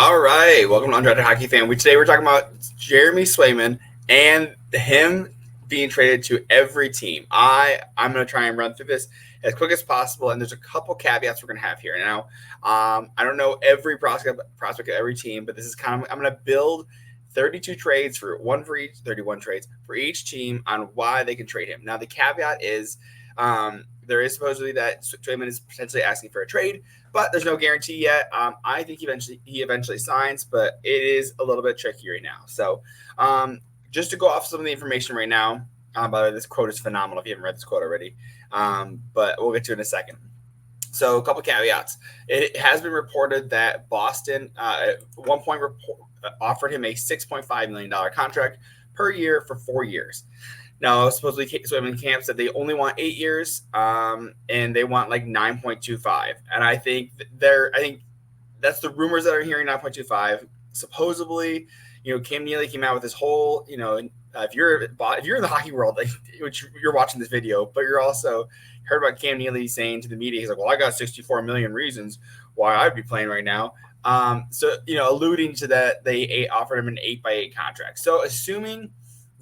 All right, welcome to Undrafted Hockey Fan. Today we're talking about Jeremy Swayman and him being traded to every team. I'm going to try and run through this as quick as possible, and there's a couple caveats we're going to have here. Now, I don't know every prospect of every team, but this is I'm going to build 32 trades for 31 trades for each team on why they can trade him. Now, the caveat is there is supposedly that Swayman is potentially asking for a trade, but there's no guarantee yet. I think he eventually signs, but it is a little bit tricky right now. So just to go off some of the information right now, by the way, this quote is phenomenal if you haven't read this quote already, but we'll get to it in a second. So a couple caveats. It has been reported that Boston at one point offered him a $6.5 million contract per year for 4 years. Now, supposedly, Swayman Camp said they only want 8 years, and they want like 9.25. And I think that's the rumors that are hearing 9.25. Supposedly, Cam Neely came out with this whole, if you're in the hockey world, like, which you're watching this video, but you're also heard about Cam Neely saying to the media, he's like, well, I got 64 million reasons why I'd be playing right now. So alluding to that, they offered him an 8x8 contract. So assuming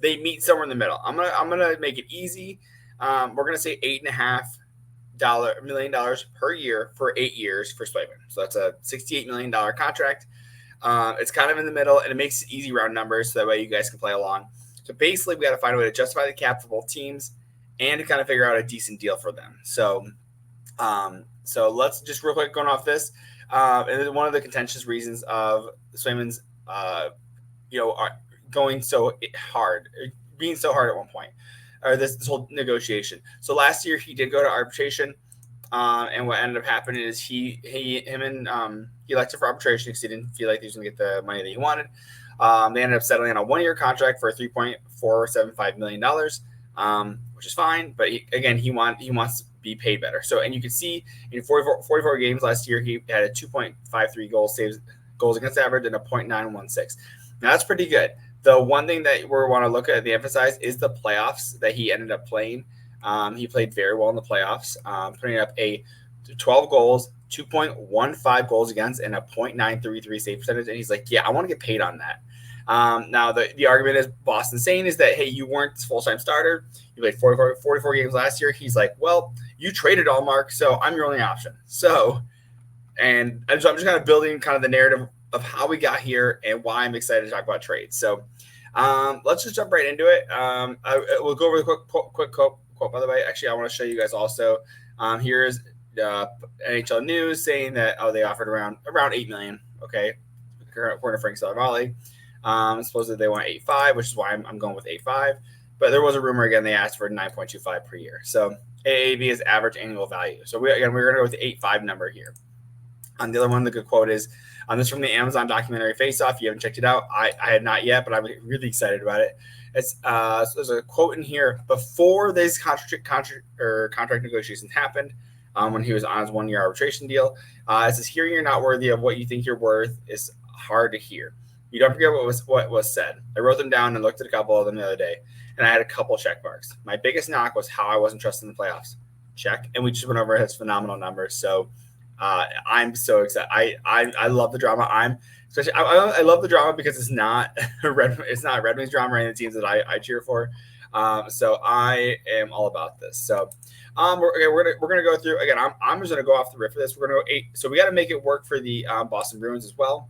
they meet somewhere in the middle, I'm gonna make it easy. We're gonna say $8.5 million per year for 8 years for Swayman. So that's a $68 million contract. It's kind of in the middle, and it makes it easy round numbers, so that way you guys can play along. So basically, we got to find a way to justify the cap for both teams and to kind of figure out a decent deal for them. So let's just real quick going off this. And one of the contentious reasons of Swayman's, going so hard, being so hard at one point, or this whole negotiation. So last year he did go to arbitration, and what ended up happening is he elected for arbitration because he didn't feel like he was going to get the money that he wanted. They ended up settling on a 1-year contract for $3.475 million, which is fine. But he wants to be paid better. So, and you can see in 44 games last year, he had a 2.53 goals against average and a .916. Now that's pretty good. The one thing that we want to look at, the emphasize, is the playoffs that he ended up playing. He played very well in the playoffs, putting up a 12 goals, 2.15 goals against, and a .933 save percentage. And he's like, yeah, I want to get paid on that. Now, the argument is Boston saying is that, hey, you weren't this full-time starter. You played 44 games last year. He's like, well, you traded Allmark, so I'm your only option. So I'm just kind of building kind of the narrative of how we got here and why I'm excited to talk about trades. So let's just jump right into it. We'll go over the quick quote, by the way. Actually, I want to show you guys also. Here's NHL News saying that, they offered around $8 million. Okay, according to Frank Saravalli. Supposedly they want 8.5, which is why I'm going with 8.5. But there was a rumor again they asked for 9.25 per year. So AAV is average annual value. So we're going to go with the 8.5 number here. The other one, the good quote is, this is from the Amazon documentary Face Off. If you haven't checked it out, I had not yet, but I'm really excited about it. So there's a quote in here before these contract negotiations happened, when he was on his 1-year arbitration deal. It says, hearing you're not worthy of what you think you're worth is hard to hear. You don't forget what was said. I wrote them down and looked at a couple of them the other day, and I had a couple check marks. My biggest knock was how I wasn't trusting the playoffs. Check. And we just went over his phenomenal numbers. So I'm so excited. I love the drama. I love the drama because it's not Red Wings drama or any of the teams that I cheer for. So I am all about this. So we're gonna go through again. I'm just gonna go off the riff of this. We're gonna go 8. So we got to make it work for the Boston Bruins as well.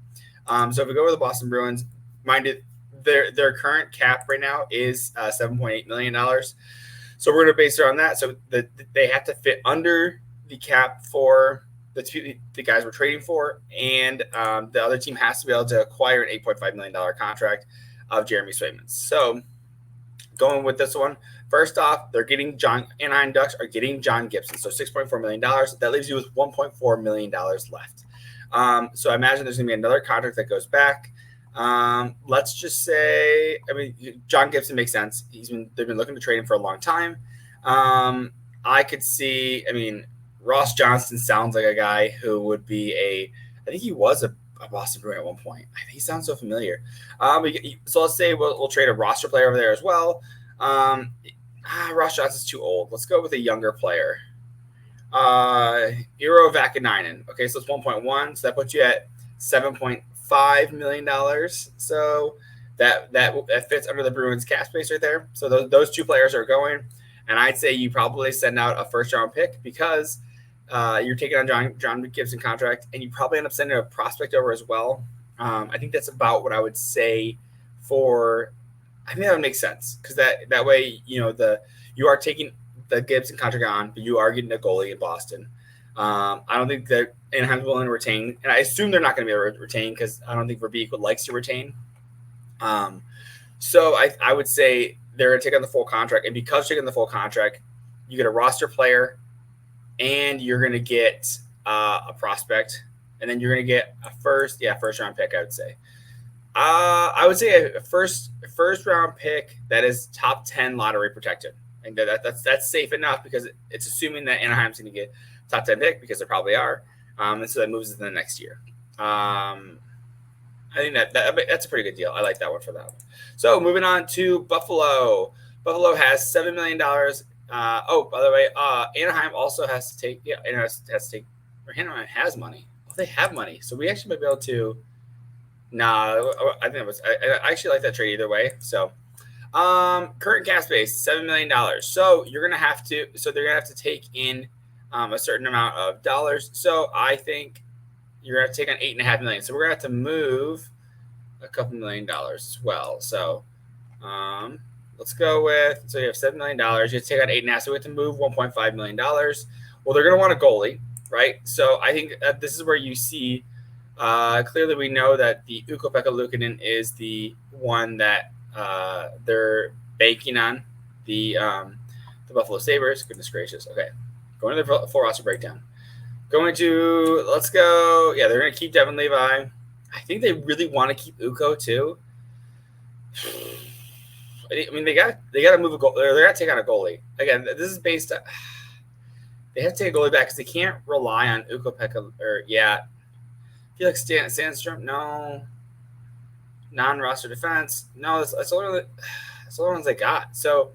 So if we go over the Boston Bruins, mind it, their current cap right now is $7.8 million. So we're gonna base it on that. So they have to fit under the cap for the guys we're trading for, and the other team has to be able to acquire an $8.5 million contract of Jeremy Swayman. So going with this one, first off, Anaheim Ducks are getting John Gibson, so $6.4 million. That leaves you with $1.4 million left. So I imagine there's going to be another contract that goes back. Let's just say, John Gibson makes sense. They've been looking to trade him for a long time. I could see, Ross Johnston sounds like a guy who would be I think he was a Boston Bruin at one point. I think he sounds so familiar. So let's say we'll trade a roster player over there as well. Ross Johnston's too old. Let's go with a younger player. Eero Vakanainen. Okay, so it's 1.1. So that puts you at $5 million. So that fits under the Bruins cap space right there. So those two players are going. And I'd say you probably send out a first-round pick because you're taking on John Gibson contract, and you probably end up sending a prospect over as well. I think that's about what I would say for – I think that would make sense because that way, you are taking the Gibson contract on, but you are getting a goalie in Boston. I don't think that Anaheim's willing to retain, and I assume they're not going to be able to retain because I don't think Verbeek likes to retain. So I would say they're going to take on the full contract, and because you're taking the full contract, you get a roster player, and you're going to get a prospect, and then you're going to get a first round pick. I would say. I would say a first round pick that is top 10 lottery protected, and that's safe enough because it's assuming that Anaheim's going to get top 10 pick because they probably are, and so that moves into the next year. I think that's a pretty good deal. I like that one for that one. So moving on to Buffalo. Buffalo has $7 million. By the way, Anaheim also has to take. Yeah, Anaheim has to take. Or Anaheim has money. Oh, they have money, so we actually might be able to. Nah, I think it was. I actually like that trade either way. So, current cap space $7 million. So you're gonna have to. So they're gonna have to take in a certain amount of dollars. So I think you're gonna have to take on $8.5 million. So we're gonna have to move a couple $1 million as well. So, let's go with. So you have $7 million. You have to take on 8.5. So we have to move $1.5 million. Well, they're gonna want a goalie, right? So I think this is where you see. Clearly, we know that the Ukko-Pekka Luukkonen is the one that they're banking on. The Buffalo Sabres. Goodness gracious. Okay, going to the full roster breakdown. Let's go. Yeah, they're going to keep Devin Levi. I think they really want to keep Ukko too. I mean, they got to move a goal. They're going to take on a goalie. Again, this is based on. They have to take a goalie back because they can't rely on Ukko-Pekka. I feel like Sandstrom, no. Non-roster defense, no. That's all the ones they got. So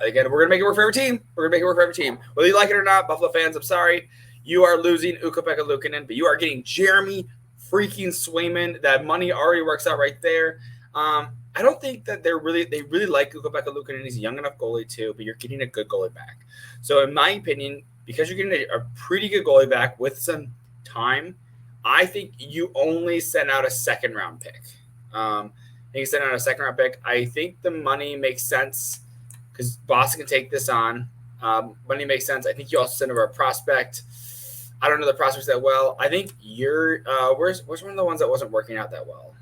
again, we're gonna make it work for every team. Whether you like it or not, Buffalo fans, I'm sorry, you are losing Ukko-Pekka Luukkonen, but you are getting Jeremy freaking Swayman. That money already works out right there. I don't think that they really like Ukko-Pekka Luukkonen. He's a young enough goalie too, but you're getting a good goalie back. So in my opinion, because you're getting a pretty good goalie back with some time, I think you only send out a second round pick. I think the money makes sense because Boston can take this on. Money makes sense. I think you also send over a prospect. I don't know the prospects that well. I think you're where's one of the ones that wasn't working out that well?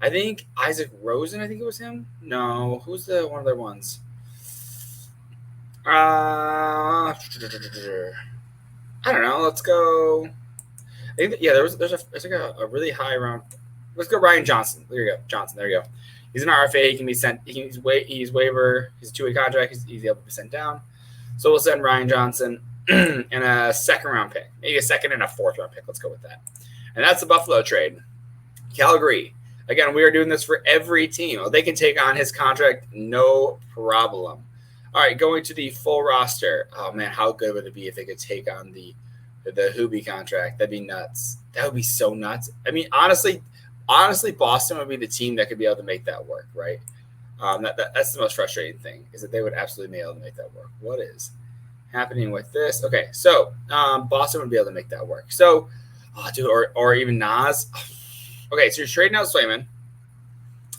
I think Isaac Rosen. I think it was him. No, who's the one of their ones? I don't know. Let's go. There's like a really high round. Let's go Ryan Johnson. There you go. He's an RFA. He can be sent. He's waiver. He's a 2-way contract. He's able to be sent down. So we'll send Ryan Johnson and a second round pick, maybe a second and a fourth round pick. Let's go with that. And that's the Buffalo trade. Calgary. Again, we are doing this for every team. They can take on his contract, no problem. All right, going to the full roster. Oh man, how good would it be if they could take on the Hubie contract? That'd be nuts. That would be so nuts. I mean, honestly, Boston would be the team that could be able to make that work, right? That's the most frustrating thing is that they would absolutely be able to make that work. What is happening with this? Okay, so Boston would be able to make that work. So, or even Nas. Okay, so you're trading out Swayman.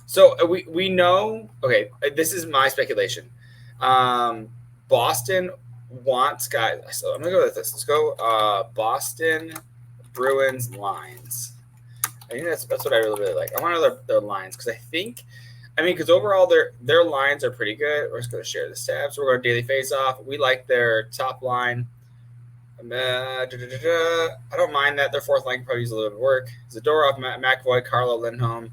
So we know. Okay, this is my speculation. Boston wants guys. So I'm gonna go with this. Let's go Boston Bruins lines. I think that's what I really like. I want to know their lines because because overall their lines are pretty good. We're just gonna share this tab. So we're going to daily face off. We like their top line. I don't mind that. Their fourth line can probably use a little bit of work. Zadorov, McAvoy, Carlo, Lindholm,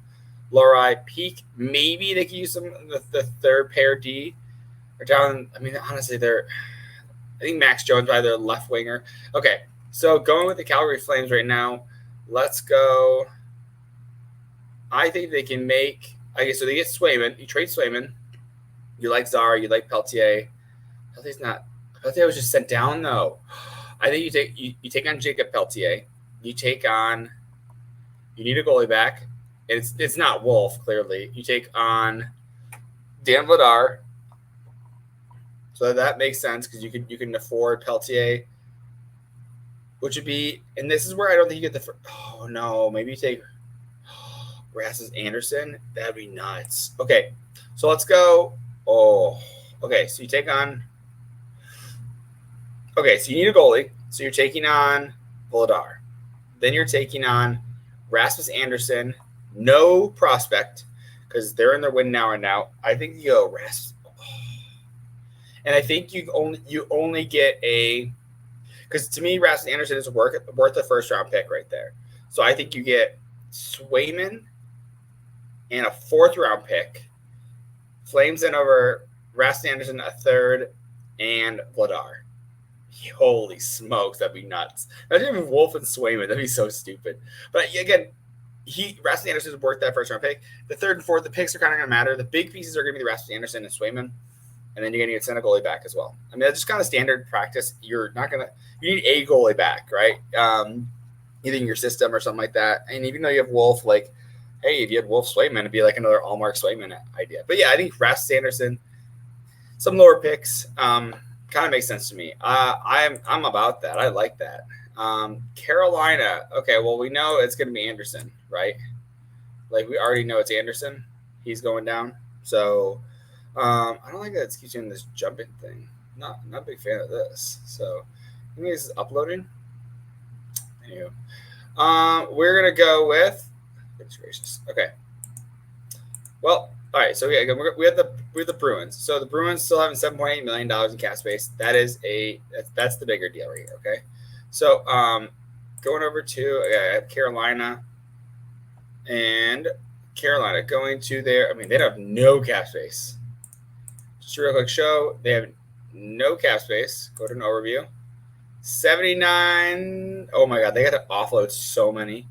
Lohrei, Peak. Maybe they can use the third pair D. Or down. I mean, honestly, I think Max Jones by their left winger. Okay, so going with the Calgary Flames right now. Let's go. I think they can make. Okay, so they get Swayman. You trade Swayman. You like Zara. You like Peltier. Peltier was just sent down though. I think you take on Jacob Peltier. You take on You need a goalie back. It's not Wolf, clearly. You take on Dan Vladar. So that makes sense because you can afford Peltier, which would be, and this is where I don't think you get the. Oh no, maybe you take Rasmus Anderson. That'd be nuts. Okay, so let's go. Oh, okay. So you take on. Okay, so you need a goalie. So you're taking on Vladar. Then you're taking on Rasmus Anderson. No prospect because they're in their win now and now. I think you go Rasmus. And I think you only get a, because to me Rasmus Anderson is worth a first round pick right there. So I think you get Swayman and a fourth round pick. Flames in over Rasmus Anderson a third and Vladar. Holy smokes, that'd be nuts. Imagine if Wolf and Swayman, that'd be so stupid. But again, Rasmus Anderson is worth that first round pick. The third and fourth, the picks are kind of going to matter. The big pieces are going to be the Rasmus Anderson and Swayman. And then you're going to get send a goalie back as well. I mean, that's just kind of standard practice. You need a goalie back, right? Either in your system or something like that. And even though you have Wolf, like, hey, if you had Wolf Swayman, it'd be like another Allmark Swayman idea. But yeah, I think Rasmus Anderson, some lower picks, kind of makes sense to me. I'm about that. I like that. Carolina. Okay, well, we know it's going to be Anderson, right? Like, we already know it's Anderson. He's going down. So I don't like that it keeps doing this jumping thing. Not a big fan of this. So I think this is uploading. Anywho, we're gonna go with. Goodness gracious. Okay. Well, all right. So yeah, we have the Bruins. So the Bruins still having $7.8 million in cap space. That's the bigger deal right here. Okay. So going over to Carolina and Carolina going to their. I mean, they have no cap space. Just a real quick show. They have no cap space. Go to an overview. 79. Oh my God, they got to offload so many.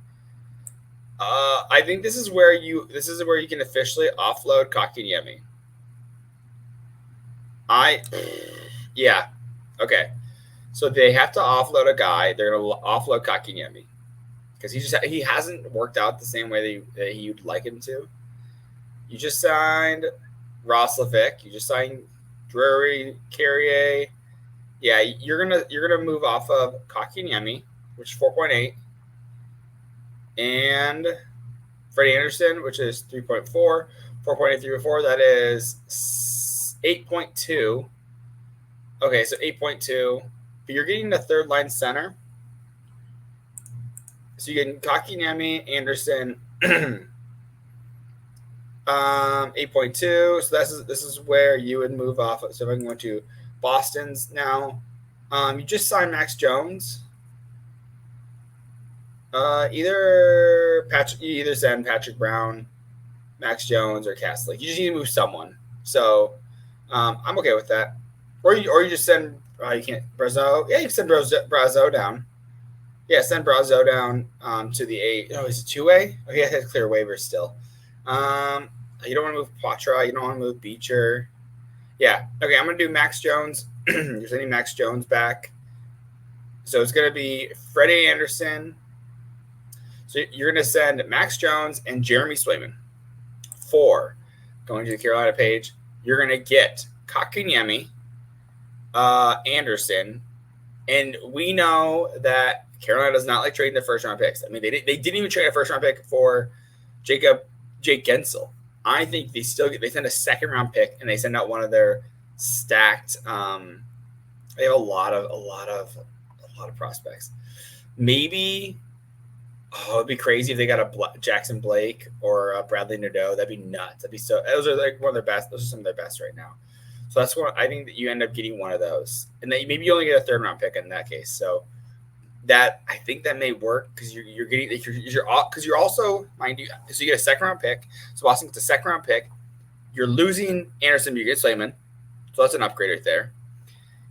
I think this is where you can officially offload Kotkaniemi. Yeah. Okay. So they have to offload a guy. They're gonna offload Kotkaniemi because he hasn't worked out the same way that you'd like him to. You just signed Roslovic, you just signed Drury, Carrier. Yeah, you're gonna move off of Kotkaniemi, which is 4.8, and Freddie Anderson, which is 3.4, 4.8, 3.4. That is 8.2. Okay, so 8.2. But you're getting the third line center. So you're getting Kotkaniemi, Anderson. 8.2. So this is where you would move off of. So if I'm going to Boston's now, you just signed Max Jones. You either send Patrick Brown, Max Jones, or Castle. You just need to move someone. So I'm okay with that. Or you just send. You can't Brazeau. Yeah, you can send Brazeau down. Yeah, send Brazeau down to the 8. Oh, is it 2A? Oh, yeah, it has clear waivers still. You don't want to move Poitras. You don't want to move Beecher. Yeah. Okay, I'm going to do Max Jones. You're sending Max Jones back. So it's going to be Freddie Anderson. So you're going to send Max Jones and Jeremy Swayman. 4. Going to the Carolina page. You're going to get Kotkaniemi, Anderson. And we know that Carolina does not like trading the first-round picks. I mean, they didn't even trade a first-round pick for Jake Gensel. I think they send a second-round pick and they send out one of their stacked. They have a lot of prospects. Maybe, it'd be crazy if they got a Jackson Blake or a Bradley Nadeau. That'd be nuts. Those are like one of their best. Those are some of their best right now. So that's what I think that you end up getting one of those, and then maybe you only get a third-round pick in that case. So that I think that may work because you're also, mind you, so you get a second-round pick. So Boston gets a second-round pick. You're losing Anderson, you get Swayman, so that's an upgrade right there.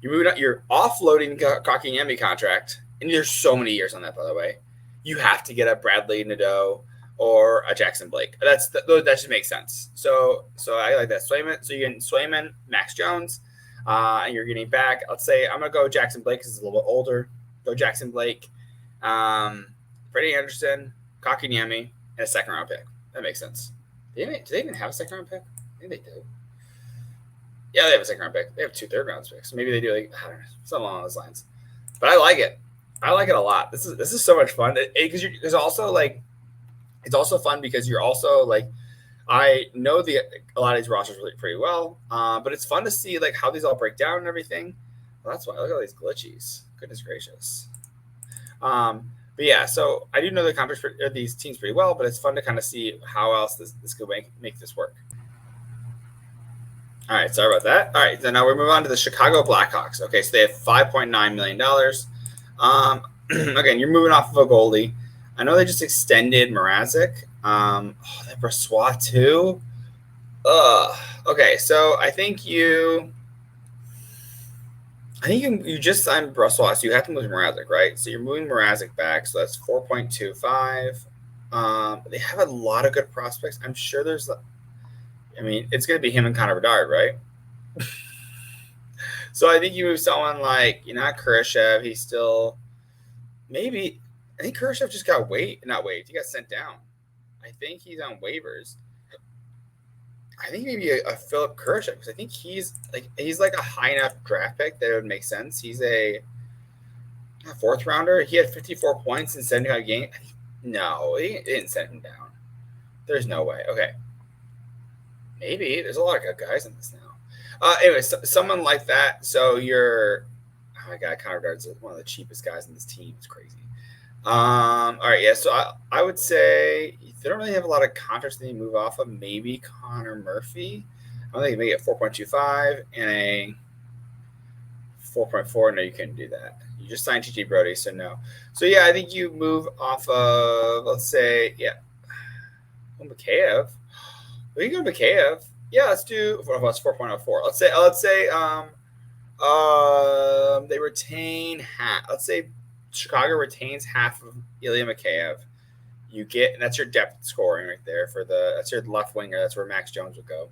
You're offloading Kotkaniemi contract, and there's so many years on that, by the way. You have to get a Bradley Nadeau or a Jackson Blake. That just makes sense. So I like that. Swayman. So you're getting Swayman, Max Jones, and you're getting back. Let's say I'm gonna go Jackson Blake because he's a little bit older. Go Jackson Blake, Freddie Anderson, Kakanyemi, and a second round pick. That makes sense. Do they even have a second round pick? I think they do. Yeah, they have a second round pick. They have 2 third round picks. So maybe they do I don't know, something along those lines. But I like it. I like it a lot. This is so much fun because there's also it's also fun because you're also I know a lot of these rosters really pretty well, but it's fun to see how these all break down and everything. Well, that's why look at all these glitchies. Goodness gracious. But yeah, so I do know the conference these teams pretty well, but it's fun to kind of see how else this could make this work. All right, sorry about that. All right, so now we're moving on to the Chicago Blackhawks. Okay, so they have $5.9 million. Again, you're moving off of a goalie. I know they just extended Mrazek. That Brossoit too. Okay, so I think you just signed Brossoit, so you have to move Mrazek, right? So you're moving Mrazek back, so that's 4.25. They have a lot of good prospects. I'm sure there's. I mean, it's going to be him and Connor Bedard, right? So I think you move someone not Kurashev. He's still maybe. I think Kurashev just got not waived. He got sent down. I think he's on waivers. I think maybe a Philip Kurashev because I think he's a high enough draft pick that it would make sense. He's a 4th rounder. He had 54 points in 75 games. No, he didn't send him down. There's no way. Okay. Maybe. There's a lot of good guys in this now. Anyway, someone like that. So you're – oh, my God. Connor Bedard's one of the cheapest guys in this team. It's crazy. All right, yeah. So I would say they don't really have a lot of contracts that you move off of. Maybe Connor Murphy. I think maybe a 4.25 and a 4.4. No, you couldn't do that. You just signed TJ Brody, so no. So yeah, I think you move off of let's say Mikheyev. We can go Mikheyev. Yeah, let's do. What's 4.04? Let's say they retain half. Let's say Chicago retains half of Ilya Mikheyev. You get, and that's your depth scoring right there that's your left winger. That's where Max Jones would go.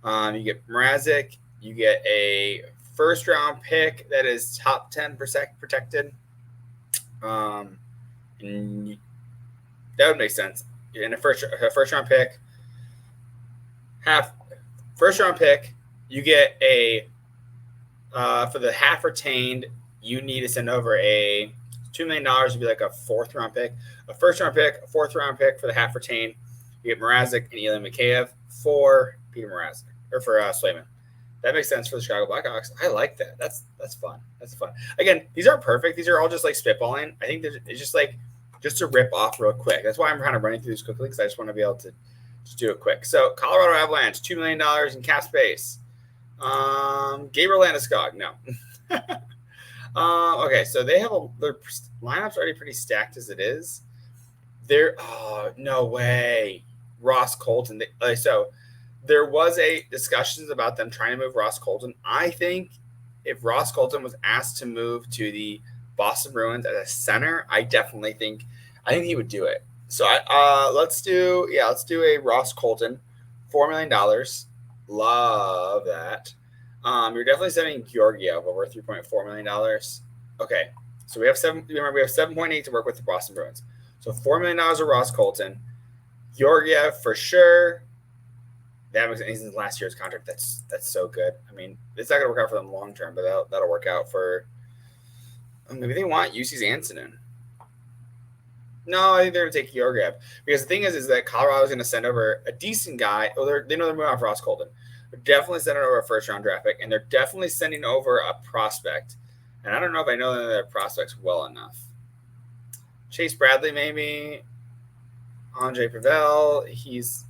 You get Mrazek. You get a 1st round pick that is top 10% protected. And that would make sense. In a first round pick, 1st round pick, you get a for the half retained. You need to send over a $2 million would be like a 4th round pick, a 1st round pick, a 4th round pick for the half retained. You get Mrazek and Ilya Mikheyev for Peter Mrazek or for Swayman. That makes sense for the Chicago Blackhawks. I like that. That's fun. That's fun. Again, these aren't perfect. These are all just spitballing. I think it's just to rip off real quick. That's why I'm kind of running through this quickly because I just want to be able to just do it quick. So Colorado Avalanche, $2 million in cap space. Gabriel Landeskog, no. Okay, so they have their lineup's already pretty stacked as it is. No way. Ross Colton. So there was a discussions about them trying to move Ross Colton. I think if Ross Colton was asked to move to the Boston Bruins as a center, I think he would do it. So let's do a Ross Colton, $4 million. Love that. You're definitely sending Georgiev over $3.4 million. Okay, so we have 7.8 to work with the Boston Bruins. So $4 million of Ross Colton, Georgiev for sure. That makes sense. He's in last year's contract. That's so good. I mean, it's not gonna work out for them long term, but that'll work out for. Maybe they want UC's Antonin. No, I think they're gonna take Georgiev because the thing is that Colorado's gonna send over a decent guy. Oh, they know they're moving off Ross Colton. They're definitely sending over a 1st round draft pick, and they're definitely sending over a prospect. And I don't know if I know their prospects well enough. Chase Bradley, maybe. Andre Pavel. He's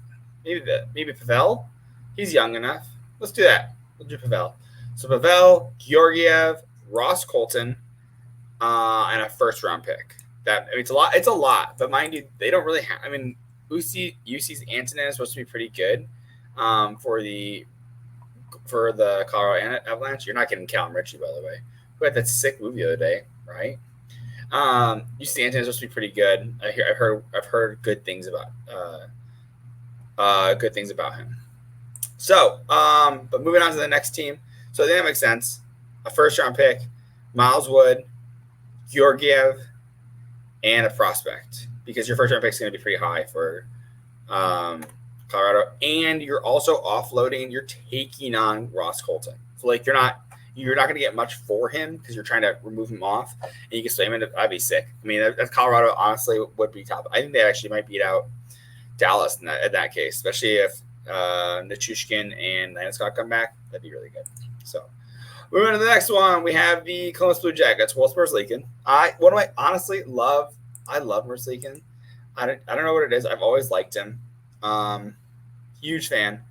maybe Pavel. He's young enough. Let's do that. We'll do Pavel. So Pavel, Georgiev, Ross Colton, and a 1st round pick. It's a lot. It's a lot, but mind you, they don't really have. I mean, UC's Antonin is supposed to be pretty good for the Colorado Avalanche. You're not getting Callum Ritchie, by the way, who had that sick move the other day, right? UC Antonin is supposed to be pretty good. I've heard good things about him. So, but moving on to the next team. So that makes sense. A 1st round pick, Miles Wood, Georgiev, and a prospect. because your first round pick is going to be pretty high for Colorado, and you're also offloading. You're taking on Ross Colton, so like you're not going to get much for him because you're trying to remove him off, and you can Swayman. That'd be sick. I mean, that Colorado honestly would be top. I think they actually might beat out Dallas in that case, especially if Nichushkin and Landeskog come back. That'd be really good. So moving on to the next one, we have the Columbus Blue Jackets. Wolf Merzlikins. I honestly love. I love Merzlikins. I don't know what it is. I've always liked him. Huge fan.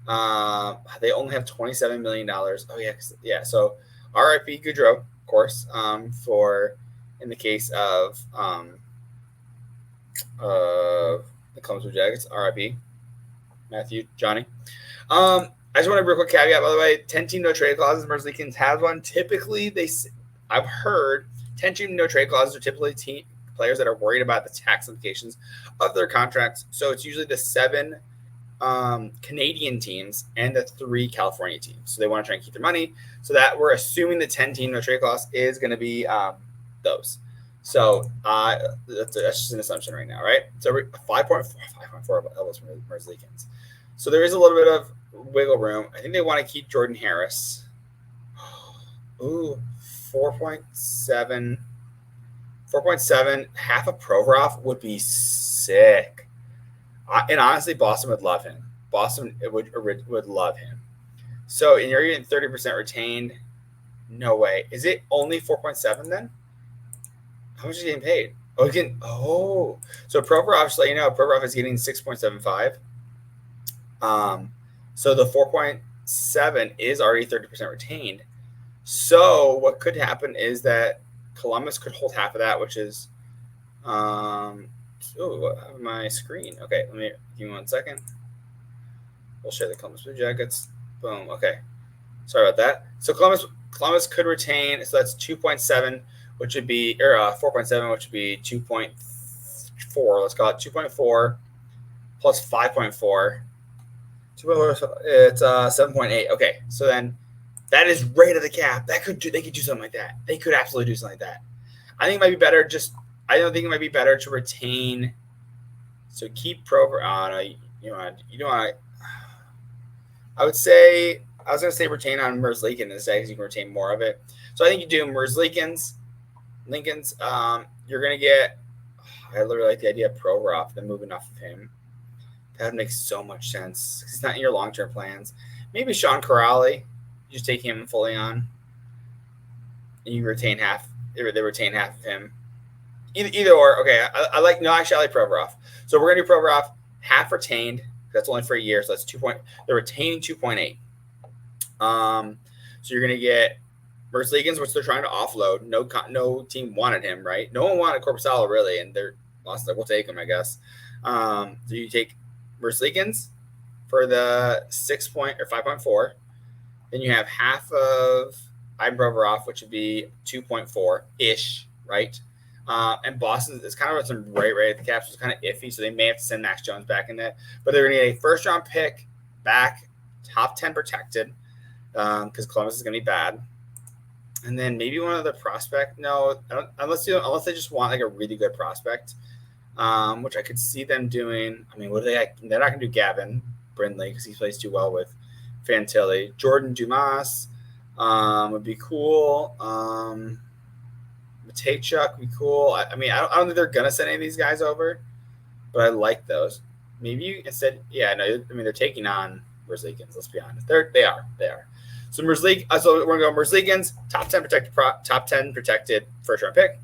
They only have $27 million. Oh yeah. So R.I.P. Goudreau, of course. For in the case of the Columbus Blue Jackets, R.I.P. Matthew, Johnny. I just want to real quick caveat, by the way, 10-team no trade clauses. Merzlikins has one. Typically, I've heard 10-team no trade clauses are typically players that are worried about the tax implications of their contracts. So it's usually the 7 Canadian teams and the 3 California teams. So they want to try and keep their money. So that we're assuming the 10-team no trade clause is going to be those. So that's just an assumption right now, right? So 5.4 Elvis Merzlikins. So there is a little bit of wiggle room. I think they want to keep Jordan Harris. Ooh, 4.7. 4.7. Half of Provorov would be sick. And honestly, Boston would love him. Boston would love him. So, and you're getting 30% retained. No way. Is it only 4.7 then? How much is he getting paid? So Provorov, just let you know, Provorov is getting 6.75. So the 4.7 is already 30% retained. So what could happen is that Columbus could hold half of that, which is my screen. Okay, give me 1 second. We'll share the Columbus Blue Jackets. Boom. Okay. Sorry about that. So Columbus could retain, so that's 2.7, which would be 4.7, which would be 2.4. Let's call it 2.4 plus 5.4. It's 7.8. Okay, so then that is right at the cap. They could do something like that. They could absolutely do something like that. I think it might be better. I don't think it might be better to retain. So keep Provorov. You don't want. I was going to say retain on Merzlikins instead because you can retain more of it. So I think you do Merzlikins, Lincoln's. You're going to get. I literally like the idea of Provorov, then moving off of him. That would make so much sense. He's not in your long-term plans. Maybe Sean Corrali. You just take him fully on. And you retain half. They retain half of him. Either or. Okay, I like Provorov. So we're going to do Provorov half retained. That's only for a year, so that's 2. They're retaining 2.8. So you're going to get Merzlikins, which they're trying to offload. No team wanted him, right? No one wanted Korpisalo, really, and they're lost. We'll take him, I guess. So you take Merzlikins for the 5.4. Then you have half of Ivan Provorov, which would be 2.4-ish, right? And Boston is kind of with some right at the cap, so it's kind of iffy. So they may have to send Max Jones back in that. But they're going to get a first-round pick back, top 10 protected, because Columbus is going to be bad. And then maybe one other prospect. No, unless they just want like a really good prospect, which I could see them doing. I mean, what do they? They're not going to do Gavin Brindley because he plays too well with Fantilli. Jordan Dumas would be cool. Matejchuk would be cool. I don't think they're going to send any of these guys over, but I like those. Maybe you instead, they're taking on Merzlikins. Let's be honest, they are. So so we're going to go Merzlikins, top 10 protected first round pick.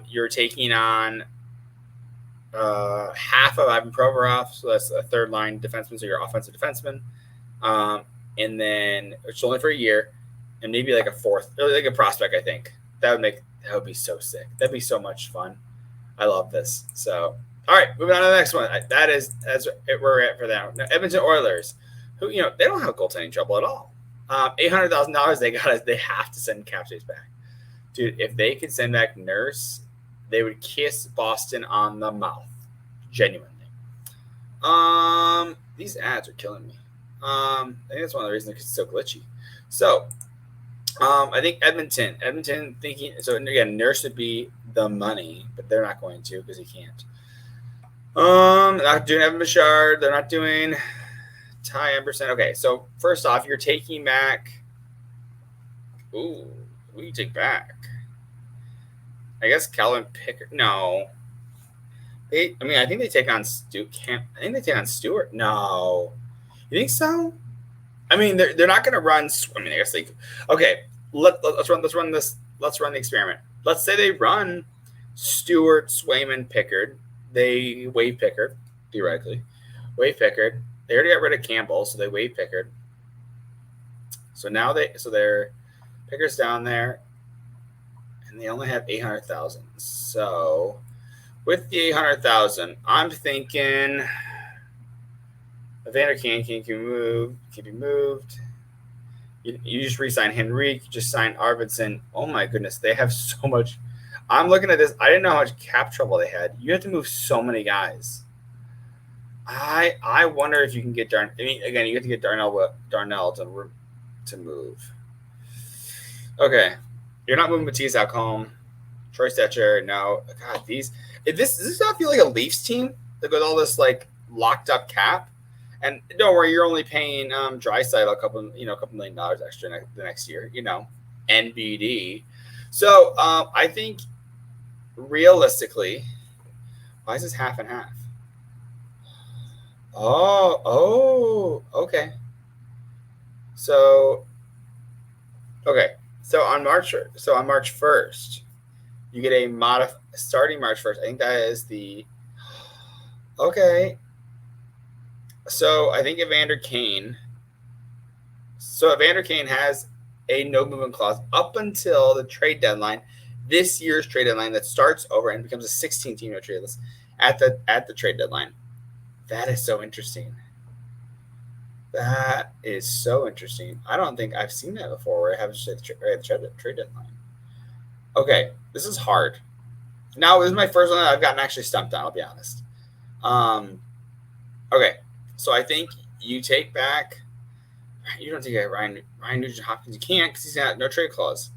You're taking on half of Ivan Provorov, so that's a third line defenseman, so your offensive defenseman. And then it's only for a year, and maybe like a fourth, or like a prospect. I think that would be so sick. That'd be so much fun. I love this. So, all right, moving on to the next one. That's where we're at for now. Now, Edmonton Oilers, who they don't have goaltending trouble at all. $800,000 they have to send cap space back, dude. If they could send back Nurse, they would kiss Boston on the mouth, genuinely. These ads are killing me. I think that's one of the reasons it's so glitchy. So, I think Edmonton. Edmonton thinking so again. Nurse would be the money, but they're not going to because he can't. Not doing Evan Bouchard. They're not doing Ty Emberson. Okay, so first off, you're taking back. Ooh, who do you take back? I guess Calvin Pickard. No. I think they take on I think they take on Stewart. No. You think so? I mean, they're not going to run. I mean, I guess they. Okay, let's run this. Let's run the experiment. Let's say they run Stewart, Swayman, Pickard. They waive Pickard theoretically. Waive Pickard. They already got rid of Campbell, so they waive Pickard. So now they're Pickard's down there, and they only have 800,000. So with the 800,000, I'm thinking Evander Kane can be moved. You just re-sign Henrique, you just sign Arvidsson. Oh my goodness, they have so much. I'm looking at this. I didn't know how much cap trouble they had. You have to move so many guys. I wonder if you can get Darnell. I mean, again, you have to get Darnell to move. Okay, you're not moving Matisse Alcombe, Troy Stetcher. No, God, does this not feel like a Leafs team with all this like locked up cap? And don't worry, you're only paying Draisaitl a couple $1 million extra the next year. NBD. So I think realistically, why is this half and half? Okay. So on March 1st, you get a starting March 1st. I think that is the okay. So I think Evander Kane has a no movement clause up until the trade deadline, this year's trade deadline that starts over and becomes a 16-team trade list at the trade deadline. That is so interesting. I don't think I've seen that before where I have the trade deadline. Okay, this is hard. Now, this is my first one that I've gotten actually stumped on, I'll be honest. Okay, so I think you take back. You don't take back Ryan Nugent Hopkins. You can't because he's got no trade clause.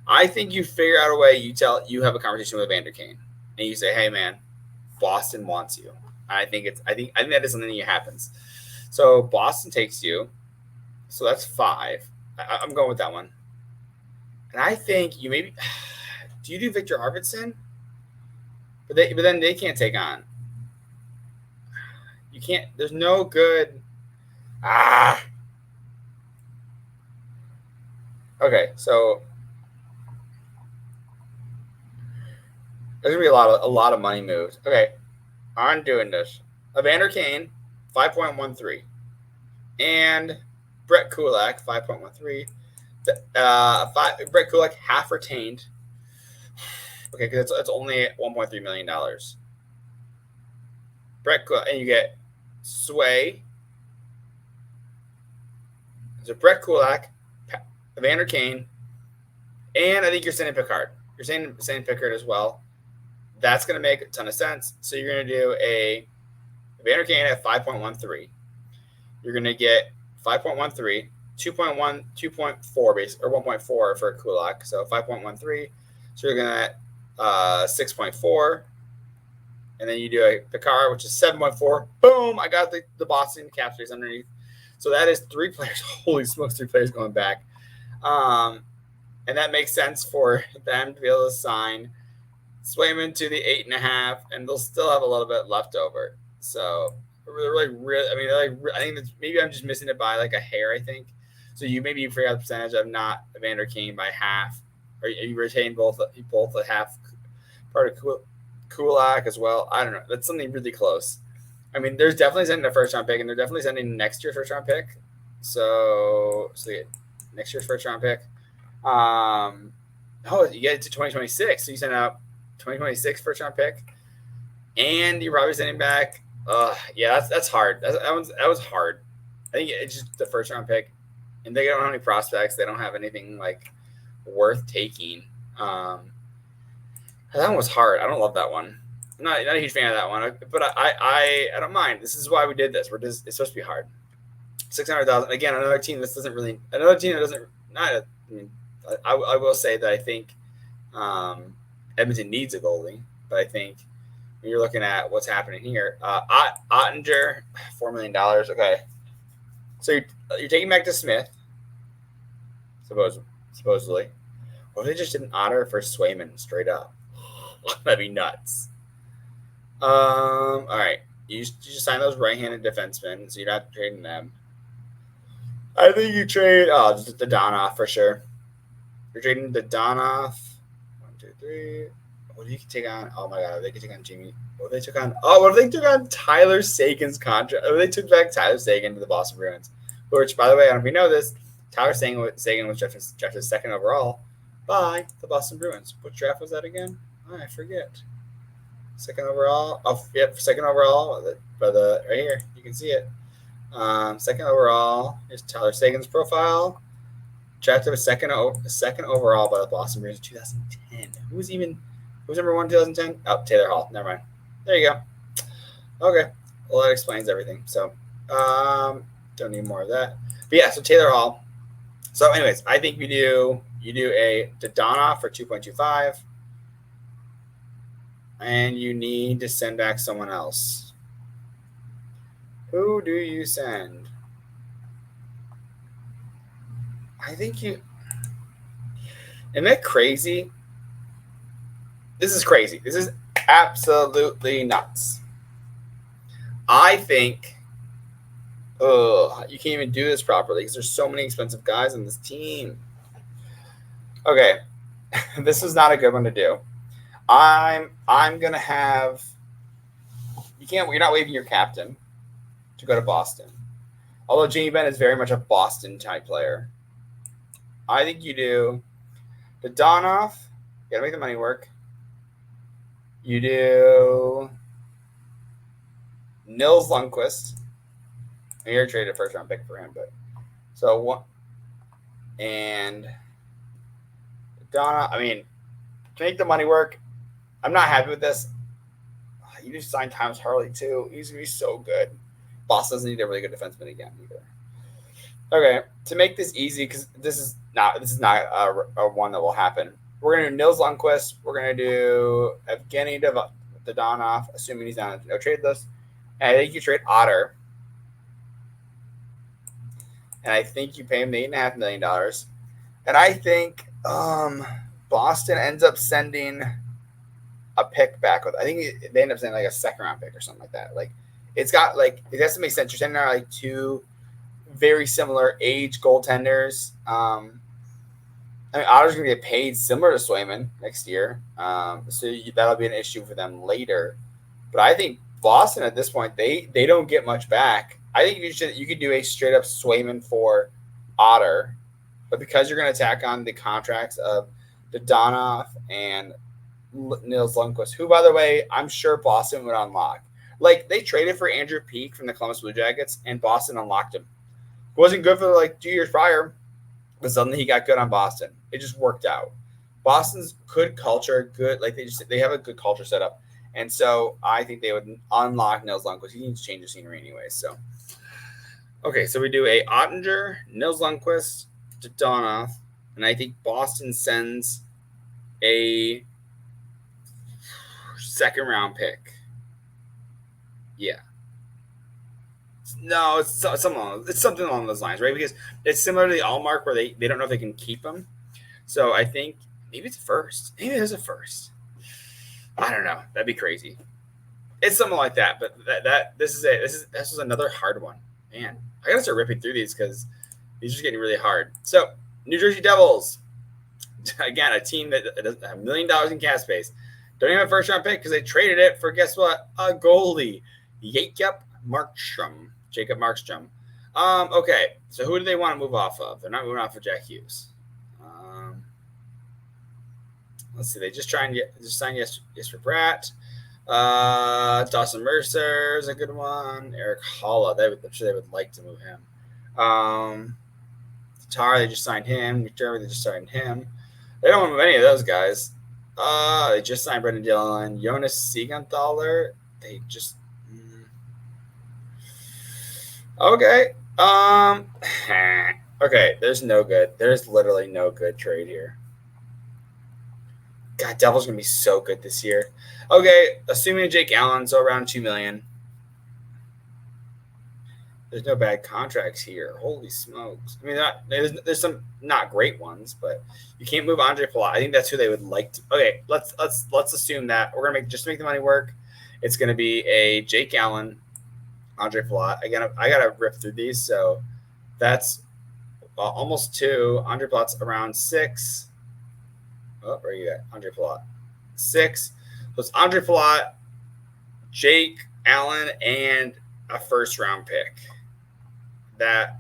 I think you figure out a way. You have a conversation with Evander Kane, and you say, "Hey, man, Boston wants you." I think that is something that happens. So Boston takes you. So that's 5. I'm going with that one. And I think you maybe do you do Victor Arvidsson? But then they can't take on. You can't. There's no good. Okay, so there's gonna be a lot of money moves. Okay, I'm doing this. Evander Kane, 5.13, and Brett Kulak, 5.13. Brett Kulak half retained. Okay, because it's only $1.3 million. Brett Kulak, and you get Sway. So Brett Kulak, Evander Kane, and I think you're sending Pickard. You're saying Pickard as well. That's going to make a ton of sense. So you're going to do a Evander Kane at 5.13. You're going to get 5.13, 2.1, 2.4 base or 1.4 for Kulak. So 5.13. So you're going to 6.4. And then you do a Pickard, which is 7.4. Boom! I got the Boston cap space underneath. So that is 3 players. Holy smokes, 3 players going back. And that makes sense for them to be able to sign Swayman to the 8.5, and they'll still have a little bit left over. So really, I think maybe I'm just missing it by like a hair. I think so. You figure out the percentage of not Evander Kane by half, or you retain both a half part of Kulak as well. I don't know. That's something really close. I mean, there's definitely sending a first round pick, and they're definitely sending next year's first round pick. So next year's first round pick. You get it to 2026. So you send out 2026 first round pick, and you're probably sending back. That's hard. That was hard. I think it's just the first round pick, and they don't have any prospects. They don't have anything like worth taking. That one was hard. I don't love that one. I'm not a huge fan of that one, but I don't mind. This is why we did this. It's supposed to be hard. 600,000 again. Another team that doesn't I mean, I will say that I think Edmonton needs a goalie, but I think when you're looking at what's happening here, Ottinger, $4 million. Okay, so you're taking back to Smith, supposedly. What if they just did an Otter for Swayman straight up? That'd be nuts. All right, you just sign those right-handed defensemen, so you're not trading them. I think you trade just the Donoff for sure. You're trading the Donoff. 1, 2, 3. What do you take on? Oh my god, they could take on Jimmy. What if they took on? Oh, what if they took on Tyler Sagan's contract? What if they took back Tyler Sagan to the Boston Bruins? Which, by the way, I don't know if you know this, Tyler Sagan was drafted second overall by the Boston Bruins. What draft was that again? Oh, I forget. Second overall. Oh, yep, second overall. By the right here, you can see it. Second overall. Here's Tyler Sagan's profile. Drafted a second overall by the Boston Bruins in 2010. Who was number 1 in 2010? Oh, Taylor Hall. Never mind. There you go. Okay. Well, that explains everything. So, don't need more of that. But yeah, so Taylor Hall. So, anyways, I think you do a Dodonov for 2.25, and you need to send back someone else. Who do you send? I think you. Isn't that crazy? This is crazy. This is absolutely nuts. I think. You can't even do this properly because there's so many expensive guys on this team. Okay, this is not a good one to do. I'm gonna have. You're not waiving your captain to go to Boston. Although Jamie Benn is very much a Boston type player. I think you do the Donoff. You gotta make the money work. You do Nils Lundqvist. I already traded a first round pick for him, but so what? And Donna, I mean, to make the money work, I'm not happy with this. You just signed Thomas Harley too. He's gonna be so good. Boston doesn't need a really good defenseman again either. Okay, to make this easy, because this is not a one that will happen. We're gonna do Nils Lundqvist. We're gonna do Evgeny Dodonov, assuming he's on a no trade list. And I think you trade Otter. And I think you pay him $8.5 million. And I think Boston ends up sending a pick back with. I think they end up sending like a second round pick or something like that. Like it has to make sense. You're sending out like two very similar age goaltenders. I mean, Otter's going to get paid similar to Swayman next year, so that'll be an issue for them later. But I think Boston at this point they don't get much back. I think you could do a straight up Swayman for Otter, but because you're going to tack on the contracts of Dodonov and Nils Lundqvist, who by the way I'm sure Boston would unlock. Like they traded for Andrew Peeke from the Columbus Blue Jackets, and Boston unlocked him. It wasn't good for like 2 years prior, but suddenly he got good on Boston. It just worked out. Boston's good culture, good like they have a good culture set up. And so I think they would unlock Nils Lundqvist. He needs to change the scenery anyway. So, okay, so we do a Ottinger, Nils Lundqvist, Dodonov, and I think Boston sends a second round pick. Yeah. No, it's something along those lines, right? Because it's similar to the Allmark where they don't know if they can keep him. So I think maybe it's a first. Maybe it is a first. I don't know. That'd be crazy. It's something like that. But this is another hard one. Man, I gotta start ripping through these because these are getting really hard. So New Jersey Devils, again, a team that doesn't have $1 million in cap space. Don't even have a first round pick because they traded it for guess what? A goalie, Jacob Markstrom. Okay, so who do they want to move off of? They're not moving off of Jack Hughes. Let's see. They just signed Jesper Bratt. Dawson Mercer is a good one. Eric Holla. I'm sure they would like to move him. Tatar, they just signed him. McDermott, they just signed him. They don't want to move any of those guys. They just signed Brendan Dillon. Jonas Siegenthaler. They just okay. Okay, there's no good. There's literally no good trade here. God, Devils gonna be so good this year. Okay, assuming Jake Allen, so around $2 million. There's no bad contracts here. Holy smokes! I mean, there's some not great ones, but you can't move Andre Palat. I think that's who they would like to. Okay, let's assume that we're gonna just make the money work. It's gonna be a Jake Allen, Andre Palat. Again, I gotta rip through these, so that's almost 2. Andre Palat's around 6. Oh, where are you at? Andre Palat. 6. So it's Andre Palat, Jake Allen, and a first round pick. That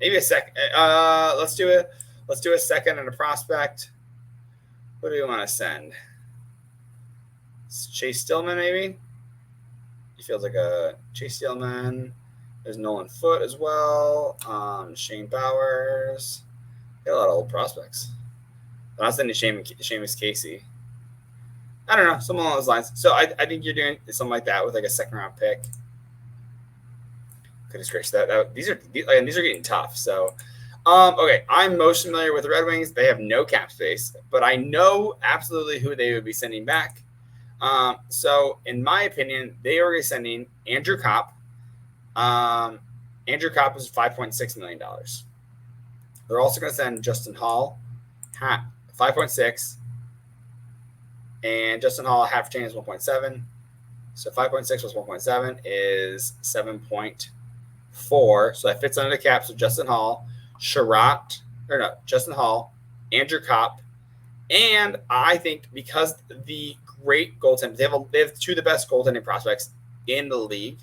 maybe a second. Let's do it. Let's do a second and a prospect. What do we want to send? Chase Stillman, maybe. He feels like a Chase Stillman. There's Nolan Foote as well. Shane Bowers. Got a lot of old prospects. I'm not sending Seamus Casey. I don't know, something along those lines. So I think you're doing something like that with like a second round pick. Goodness gracious, these are getting tough. So, okay, I'm most familiar with the Red Wings. They have no cap space, but I know absolutely who they would be sending back. So in my opinion, they are sending Andrew Kopp. Andrew Kopp is $5.6 million. They're also going to send Justin Hall, 5.6, and Justin Hall half chain is 1.7. So 5.6 plus 1.7 is 7.4. So that fits under the cap. So Justin Hall, Justin Hall, Andrew Kopp, and I think because the great goaltenders, they have 2 of the best goaltending prospects in the league,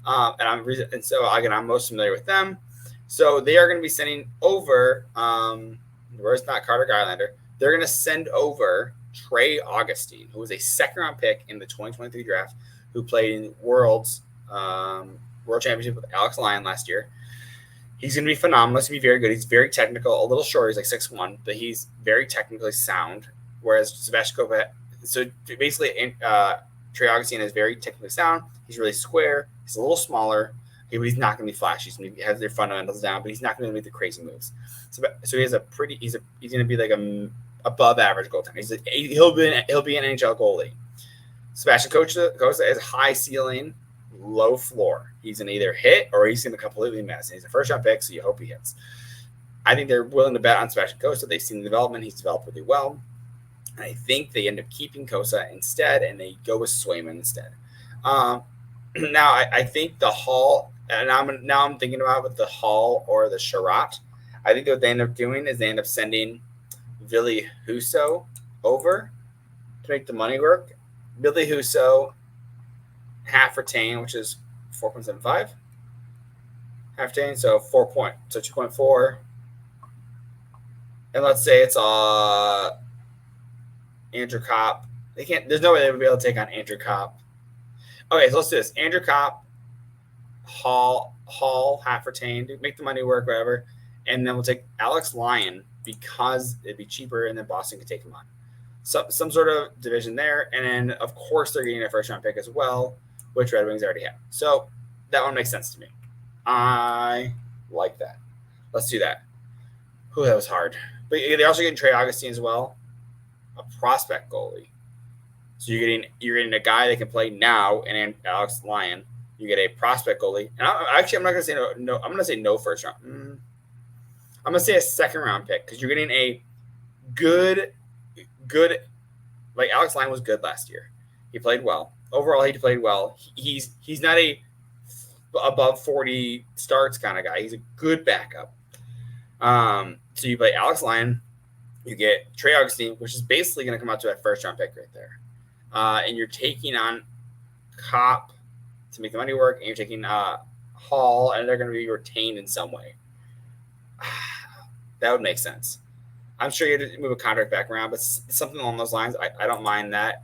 and so again I'm most familiar with them. So they are going to be sending over. Where's not Carter Garlander? They're going to send over Trey Augustine, who was a second-round pick in the 2023 draft, who played in World Championship with Alex Lyon last year. He's going to be phenomenal. He's going to be very good. He's very technical. A little short. He's like 6'1", but he's very technically sound. Whereas Sebastian Copa, so basically, Trey Augustine is very technically sound. He's really square. He's a little smaller. He's not going to be flashy. He has their fundamentals down, but he's not going to make the crazy moves. So he has he's going to be like a above average goaltender. He'll be an NHL goalie. Sebastian Costa has a high ceiling, low floor. He's going to either hit or he's going to completely miss. And he's a first round pick, so you hope he hits. I think they're willing to bet on Sebastian Costa. They've seen the development. He's developed really well. And I think they end up keeping Costa instead, and they go with Swayman instead. Now, I think the Hall, and I'm thinking about with the Hall or the Sherratt. I think what they end up doing is they end up sending Ville Husso over to make the money work. Ville Husso, half retain, which is 4.75. Half retain, so 2.4. And let's say it's Andrew Kopp. There's no way they would be able to take on Andrew Kopp. Okay, so let's do this. Andrew Kopp, Hall, half retained, make the money work, whatever. And then we'll take Alex Lyon because it'd be cheaper, and then Boston could take him on. Some sort of division there. And then, of course, they're getting a first-round pick as well, which Red Wings already have. So that one makes sense to me. I like that. Let's do that. Ooh, that was hard. But they're also getting Trey Augustine as well, a prospect goalie. So you're getting a guy that can play now, and Alex Lyon. You get a prospect goalie, and I'm not going to say no. I'm going to say no first round. I'm going to say a second round pick because you're getting a good. Like Alex Lyon was good last year. He played well. Overall, he played well. He's not a above 40 starts kind of guy. He's a good backup. So you play Alex Lyon. You get Trey Augustine, which is basically going to come out to a first round pick right there. And you're taking on Kopp to make the money work, and you're taking Hall, and they're going to be retained in some way. That would make sense. I'm sure you have to move a contract back around, but something along those lines, I don't mind that.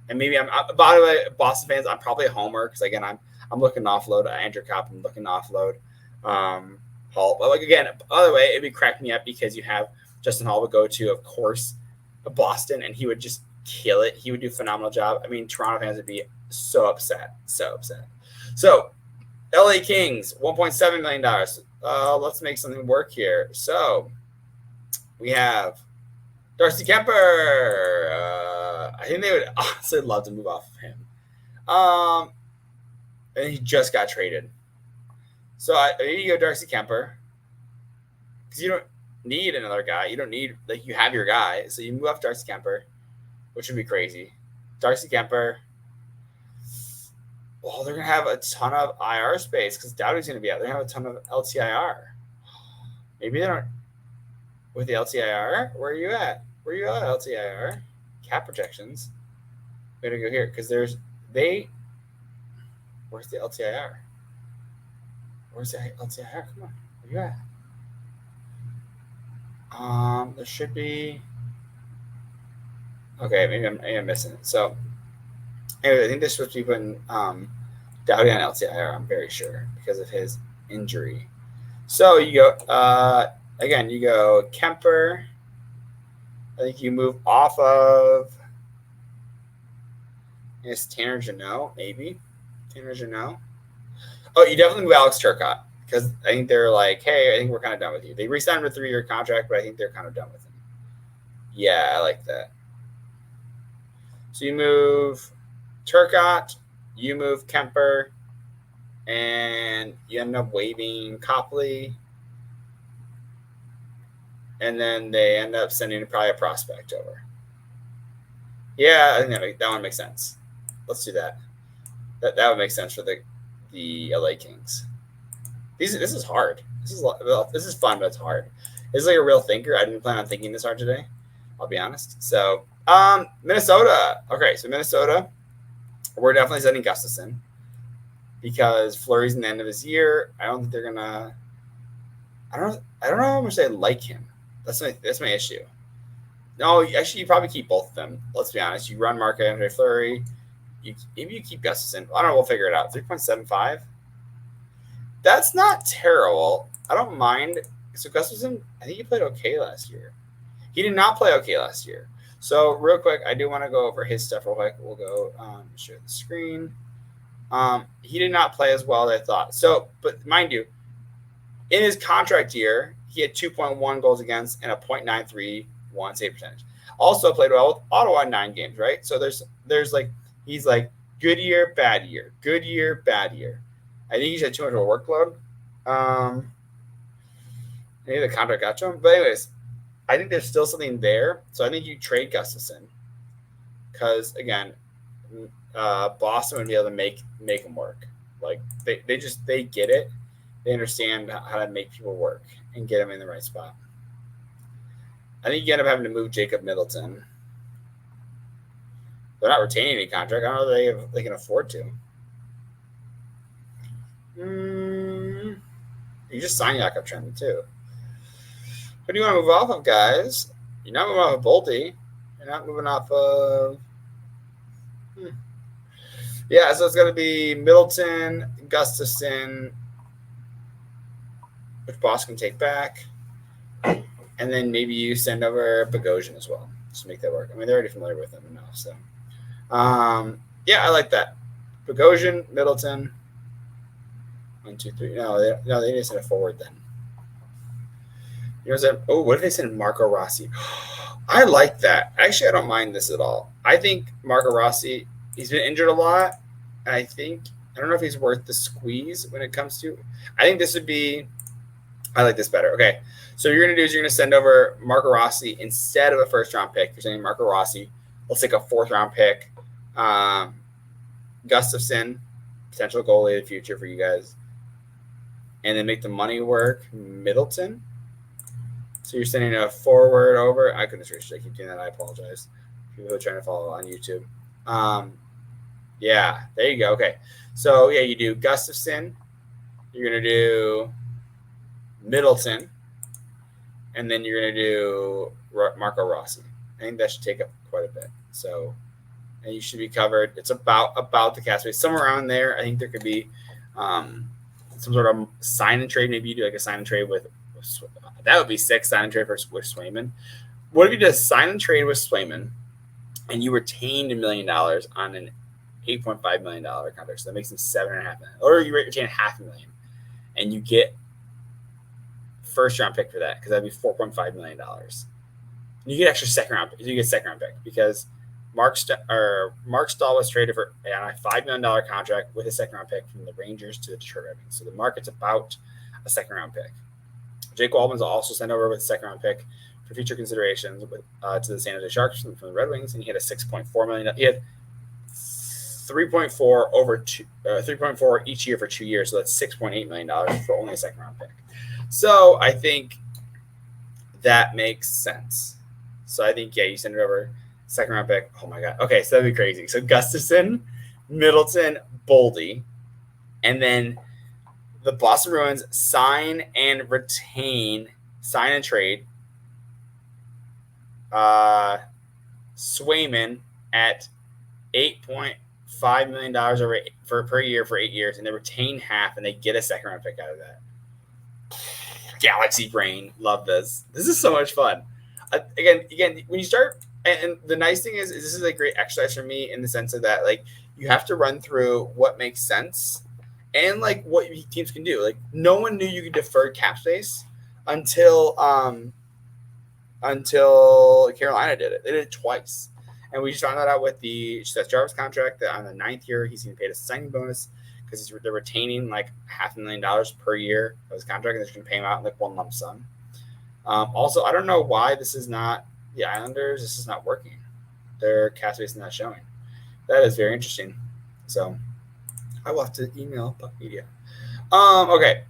And maybe by the way, Boston fans, I'm probably a homer because again, I'm looking to offload Andrew Kopp. I'm looking to offload Hall. But like again, by the way, it'd be cracking me up because you have Justin Hall would go to, of course, Boston, and he would just kill it. He would do a phenomenal job. I mean, Toronto fans would be so upset. So LA Kings, $1.7 million. let's make something work here. So we have Darcy Kemper. I think they would honestly love to move off of him. And he just got traded. So I need to go Darcy Kemper because you don't need another guy. You don't need, like, you have your guy. So you move off Darcy Kemper, which would be crazy. Darcy Kemper. Well, they're going to have a ton of IR space because Dowdy's going to be out. They're going to have a ton of LTIR. Maybe they don't. With the LTIR, where are you at? Where are you at, LTIR? Cap projections. We're going to go here because where's the LTIR? Where's the LTIR? Come on. Where you at? There should be. Okay, maybe I'm missing it. So, anyway, I think they're supposed to be putting Dowdy on LTIR, I'm very sure, because of his injury. So, you go, again, you go Kemper. I think you move off of, I guess, Tanner Jeannot, maybe. Tanner Jeannot. Oh, you definitely move Alex Turcotte because I think they're like, hey, I think we're kind of done with you. They re-signed with a 3-year contract, but I think they're kind of done with him. Yeah, I like that. So you move Turcotte, you move Kemper, and you end up waiving Copley. And then they end up sending probably a prospect over. Yeah, I think that one makes sense. Let's do that. That would make sense for the LA Kings. This is hard. This is fun, but it's hard. This is like a real thinker. I didn't plan on thinking this hard today. I'll be honest. So, Minnesota. Okay, so Minnesota, we're definitely sending Gustafsson because Fleury's in the end of his year. I don't think they're gonna. I don't know how much they like him. That's my issue. No, actually, you probably keep both of them. Let's be honest. You run Marc-Andre Fleury. Maybe you keep Gustafsson. I don't know. We'll figure it out. 3.75. That's not terrible. I don't mind. So Gustafsson, I think he played okay last year. He did not play okay last year. So real quick, I do want to go over his stuff real quick. We'll go share the screen. He did not play as well as I thought. So, but mind you, in his contract year, he had 2.1 goals against and a .931 save percentage. Also played well with Ottawa in 9 games, right? So there's like, he's like good year, bad year, good year, bad year. I think he's had too much of a workload. Maybe the contract got to him. But anyways, I think there's still something there. So I think you trade Gustafsson because, again, Boston would be able to make him work. Like, they get it. They understand how to make people work and get them in the right spot. I think you end up having to move Jacob Middleton. They're not retaining any contract. I don't know if they can afford to. You just sign Jakob Tremblay too. Who do you want to move off of, guys? You're not moving off of Bolte. You're not moving off of. Yeah, so it's going to be Middleton, Gustafsson, which Boston can take back. And then maybe you send over Bogosian as well. Just make that work. I mean, they're already familiar with them enough. So, yeah, I like that. Bogosian, Middleton. 1, 2, 3. No, they need to send a forward then. You know, what if they send Marco Rossi? I like that. Actually, I don't mind this at all. I think Marco Rossi, he's been injured a lot. And I don't know if he's worth the squeeze when it comes to. I think this would be. I like this better. Okay. So what you're going to do is you're going to send over Marco Rossi instead of a first-round pick. You're sending Marco Rossi. Let's take a 4th-round pick. Gustafsson, potential goalie of the future for you guys. And then make the money work. Middleton. So you're sending a forward over. I couldn't reach. I keep doing that. I apologize. People who are trying to follow on YouTube. Yeah, there you go. Okay. So, yeah, you do Gustafsson. You're going to do Middleton. And then you're going to do Marco Rossi. I think that should take up quite a bit. So, and you should be covered. It's about the cap space. Somewhere around there, I think there could be some sort of sign and trade. Maybe you do like a sign and trade with that would be sick, sign and trade with Swayman. What if you did a sign and trade with Swayman and you retained $1 million on an $8.5 million contract? So that makes him $7.5 million. Or you retain $500,000 and you get first round pick for that because that'd be $4.5 million. You get extra second round. You get second round pick because Mark Stahl was traded for a $5 million contract with a second round pick from the Rangers to the Detroit Red Wings. So the market's about a second round pick. Jake Waldman's also sent over with a second round pick for future considerations to the San Jose Sharks from the Red Wings, and he had a $6.4 million. He had 3.4 over 3.4 each year for 2 years, so that's $6.8 million for only a second round pick. So I think that makes sense. So I think you send it over, second round pick. Oh my god. Okay, so that'd be crazy. So Gustafsson, Middleton, Boldy, and then the Boston Bruins sign and trade Swayman at $8.5 million per year for 8 years, and they retain half, and they get a second round pick out of that. Galaxy brain, love this. This is so much fun. Again, when you start, and the nice thing is this is a great exercise for me in the sense of that, like, you have to run through what makes sense and like what teams can do. Like, no one knew you could defer cap space until Carolina did it. They did it twice. And we just found that out with the Seth Jarvis contract, that on the 9th year, he's going to pay a signing bonus because they're retaining like $500,000 per year of his contract, and they're just going to pay him out in like one lump sum. Also, I don't know why this is not the Islanders. This is not working. Their cap space is not showing. That is very interesting. So I will have to email Puck Media. Okay.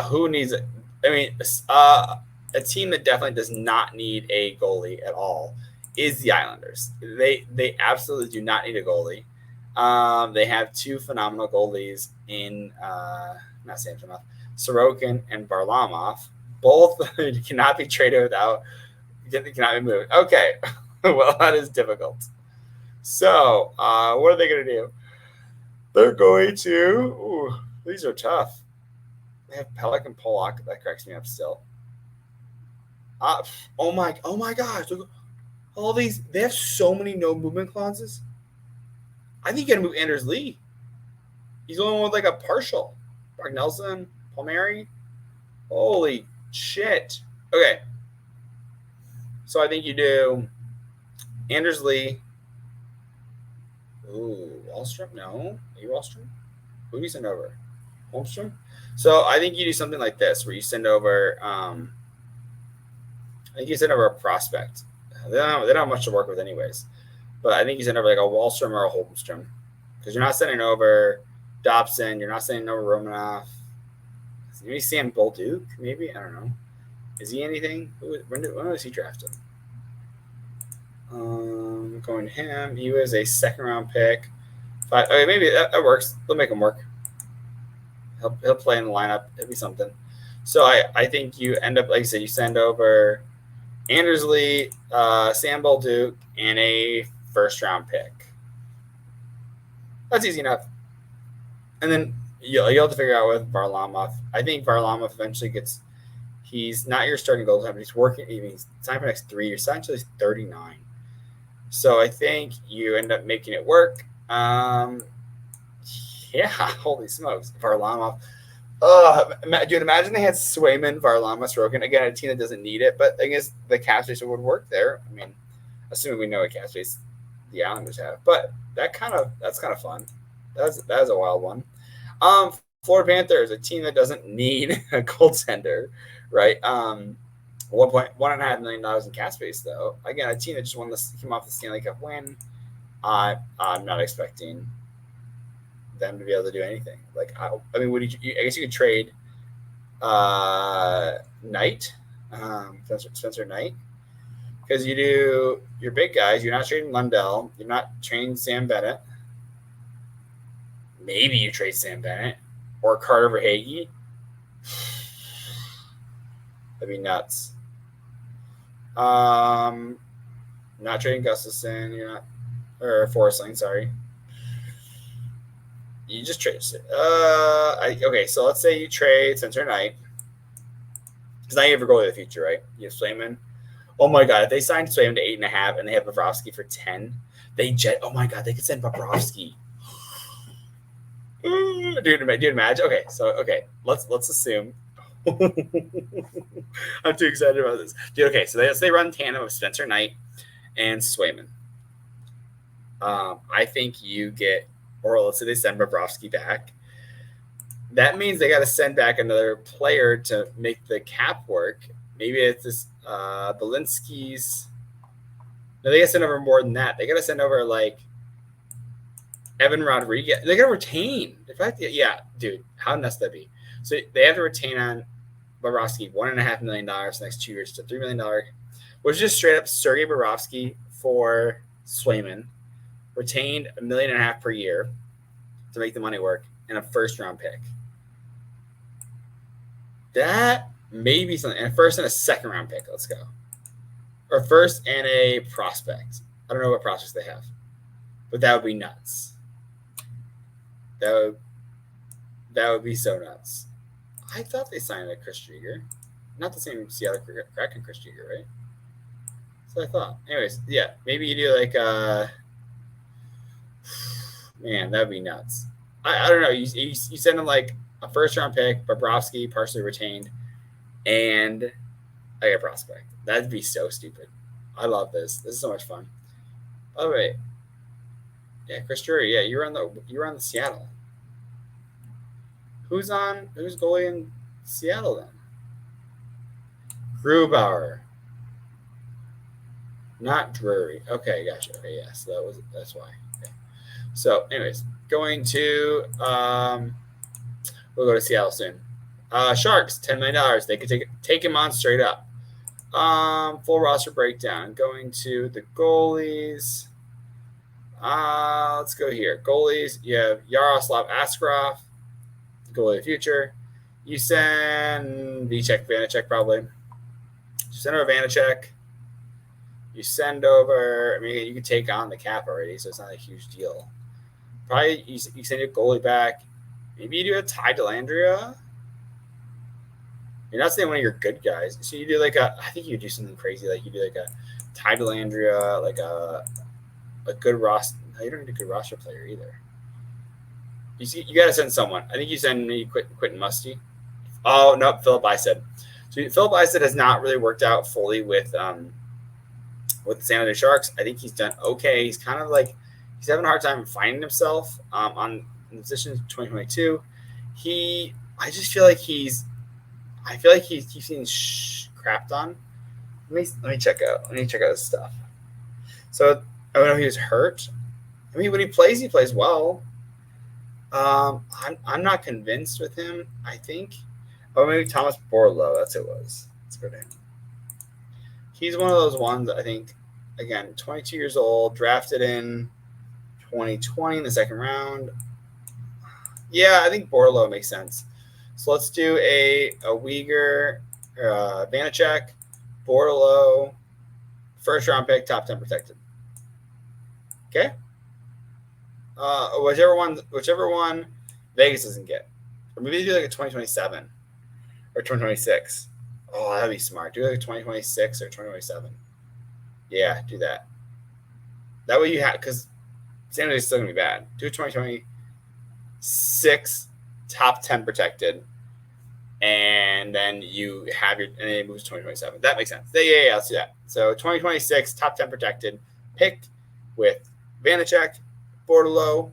Who needs it? I mean, a team that definitely does not need a goalie at all is the Islanders. They absolutely do not need a goalie. They have two phenomenal goalies in not Samsonov, Sorokin and Varlamov. Both cannot be traded without cannot be moved. Okay, well, that is difficult. So what are they going to do? They're going to. These are tough. They have Pelech and Pollock. That cracks me up still. Oh my gosh! Look, all these. They have so many no movement clauses. I think you got to move Anders Lee. He's the only one with like a partial. Mark Nelson, Palmieri. Holy shit! Okay, so I think you do Anders Lee. Ooh, Wallstrom? No. Are you Wallstrom? Who do you send over? Holmstrom? So I think you do something like this, where you send over I think you send over a prospect. They don't have much to work with anyways. But I think you send over like a Wallstrom or a Holmstrom. Because you're not sending over Dobson. You're not sending over Romanov. Maybe Sam Bolduc, maybe? I don't know. Is he anything? When was he drafted? Going to him. He was a second-round pick. Okay, maybe that works. They'll make him work. He'll play in the lineup. It'll be something. So I think you end up, like I said, you send over Anders Lee, Sam Bolduc, and a first-round pick. That's easy enough. And then you'll have to figure out with Varlamov. I think Varlamov eventually gets – he's not your starting goaltender. He's working – he's signed for the next 3 years. Signed until he's 39. So I think you end up making it work. Yeah, holy smokes. Varlamov. Dude, imagine they had Swayman, Varlamov, Sorokin. Again, a team that doesn't need it, but I guess the cap space would work there. I mean, assuming we know what cap space the Islanders have. But that's kind of fun. That is a wild one. Florida Panthers, a team that doesn't need a goaltender, right? $1.5 million in cap space, though. Again, a team that just came off the Stanley Cup win. I'm not expecting them to be able to do anything. Like, I mean, I guess you could trade Knight, Spencer Knight, because you do your big guys. You're not trading Lundell. You're not trading Sam Bennett. Maybe you trade Sam Bennett or Carter Verhaeghe. That'd be nuts. Not trading Gustafsson. You're not, or Forsling. Sorry. You just trade. Okay, so let's say you trade Spencer Knight. Because now you have a goalie of the future, right? You have Swayman. Oh my god, if they signed Swayman to 8.5 and they have Bobrovsky for 10, oh my god, they could send Bobrovsky. Dude, imagine. Okay, let's assume. I'm too excited about this, dude. Okay, so they run tandem of Spencer Knight and Swayman. I think you get, or let's say they send Bobrovsky back. That means they got to send back another player to make the cap work. Maybe it's this Belinsky's. No, they got to send over more than that. They got to send over like Evan Rodriguez. They got to retain. In fact, yeah, dude, how nuts that be? So they have to retain on Bobrovsky $1.5 million the next 2 years to $3 million, which is just straight up Sergei Bobrovsky for Swayman, retained $1.5 million per year to make the money work, and a first-round pick. That may be something. And a first and a second-round pick. Let's go. Or first and a prospect. I don't know what prospects they have, but that would be nuts. That would be so nuts. I thought they signed a Chris Drieger. Not the same Seattle Kraken Chris Drieger, right? So I thought. Anyways, yeah, maybe you do like man, that'd be nuts. I don't know. You send them like a first round pick, Bobrovsky partially retained, and like a prospect. That'd be so stupid. I love this. This is so much fun. By the way, yeah, Chris Drury, yeah, you were on the Seattle. Who's goalie in Seattle then? Grubauer. Not Drury. Okay, gotcha. Okay, yeah, so that's why. Okay. So, anyways, going to we'll go to Seattle soon. Sharks, $10 million. They could take him on straight up. Full roster breakdown. Going to the goalies. Let's go here. Goalies, you have Yaroslav Askarov, goalie of the future. You send Vanacek probably. You send over Vanacek. You send over, I mean, you can take on the cap already, so it's not a huge deal. Probably you send your goalie back. Maybe you do a Ty Dellandrea. You're not saying one of your good guys. So you do like I think you do something crazy. Like you do like a Ty Dellandrea, like a good roster. No, you don't need a good roster player either. You got to send someone. I think you send me Quentin Musty. Oh, no, Philip Ised. So Philip Ised has not really worked out fully with the San Jose Sharks. I think he's done okay. He's kind of like he's having a hard time finding himself on the position in 2022. I just feel like he's getting crapped on. Let me check out his stuff. So I don't know if he was hurt. I mean, when he plays well. I'm not convinced with him. I think, maybe Thomas Borlow. That's who it was. Let's go to him. He's one of those ones. I think, again, 22 years old, drafted in 2020 in the second round. Yeah, I think Borlow makes sense. So let's do a Uyghur, Vanacek, Borlow, first round pick, top 10 protected. Okay. Whichever one Vegas doesn't get. Or maybe they do like a 2027 or 2026. Oh, that'd be smart. Do like a 2026 or 2027. Yeah, do that. That way you have, because San Jose's still going to be bad. Do a 2026 top 10 protected, and then you have and then it moves to 2027. That makes sense. Yeah, let's do that. So 2026 top 10 protected, pick with Vanacek, Bordelot,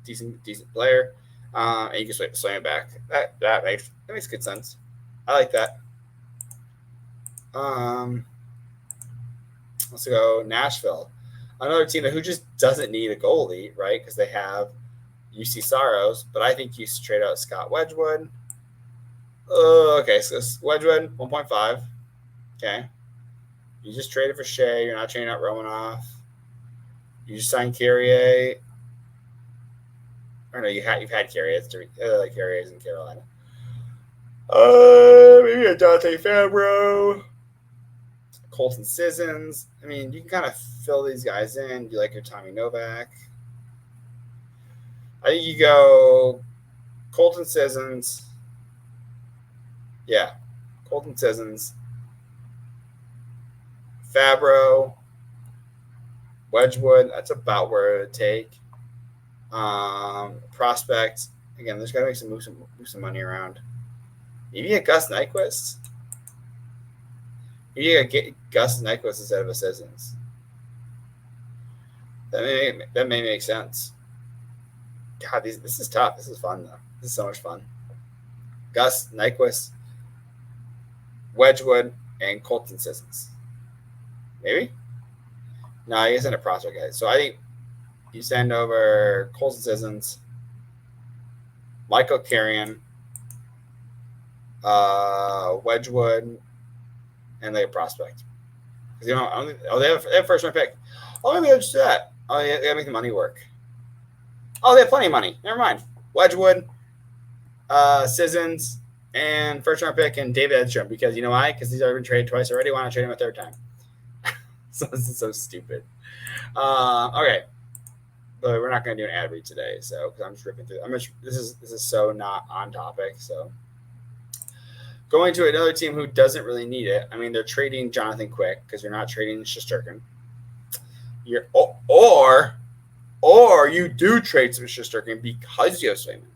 decent player, and you can slam it back. That makes good sense. I like that. Let's go Nashville, another team who just doesn't need a goalie, right? Because they have UC Saros, but I think you trade out Scott Wedgwood. Okay, so Wedgwood 1.5. Okay, you just traded for Shea. You're not trading out Romanoff. You just signed Carrier. Or no, you've had Carrier. Carrier's in Carolina. Maybe a Dante Fabro. Colton Sissons. I mean, you can kind of fill these guys in. You like your Tommy Novak. I think you go Colton Sissons. Yeah, Colton Sissons. Fabro. Wedgwood, that's about where it would take. Prospect, again, there's got to move some money around. Maybe get Gus Nyquist. Maybe you get Gus Nyquist instead of a Sissons. That may make sense. God, this is tough. This is fun though. This is so much fun. Gus Nyquist, Wedgwood, and Colton Sissons. Maybe? No, you send a prospect guy. So I think you send over Colton Sissons, Michael Carrion, Wedgwood, and like a prospect. Because you know, they have first round pick. Oh, maybe they'll just do that. Oh, yeah, they gotta make the money work. Oh, they have plenty of money. Never mind. Wedgwood, Sissons, and first round pick, and David Edstrom. Because you know why? Because he's already been traded twice already. Why not trade him a third time? So this is so stupid. Okay, but we're not going to do an ad read today. So because I'm just ripping through. This is so not on topic. So going to another team who doesn't really need it. I mean, they're trading Jonathan Quick because you're not trading Shesterkin. Or you do trade some Shesterkin because you have Swayman.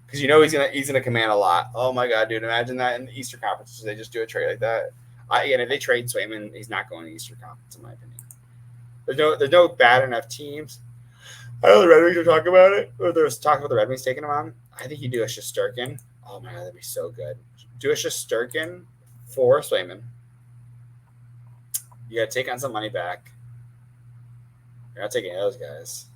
Because you know he's gonna command a lot. Oh my God, dude! Imagine that in the Eastern Conference. They just do a trade like that. Again, if they trade Swayman, he's not going to the Eastern Conference, in my opinion. There's no bad enough teams. I know the Red Wings are talking about it. Or there's talk about the Red Wings taking him on. I think you do a Shesterkin. Oh my God, that'd be so good. Do a Shesterkin for Swayman. You got to take on some money back. You're not taking any of those guys.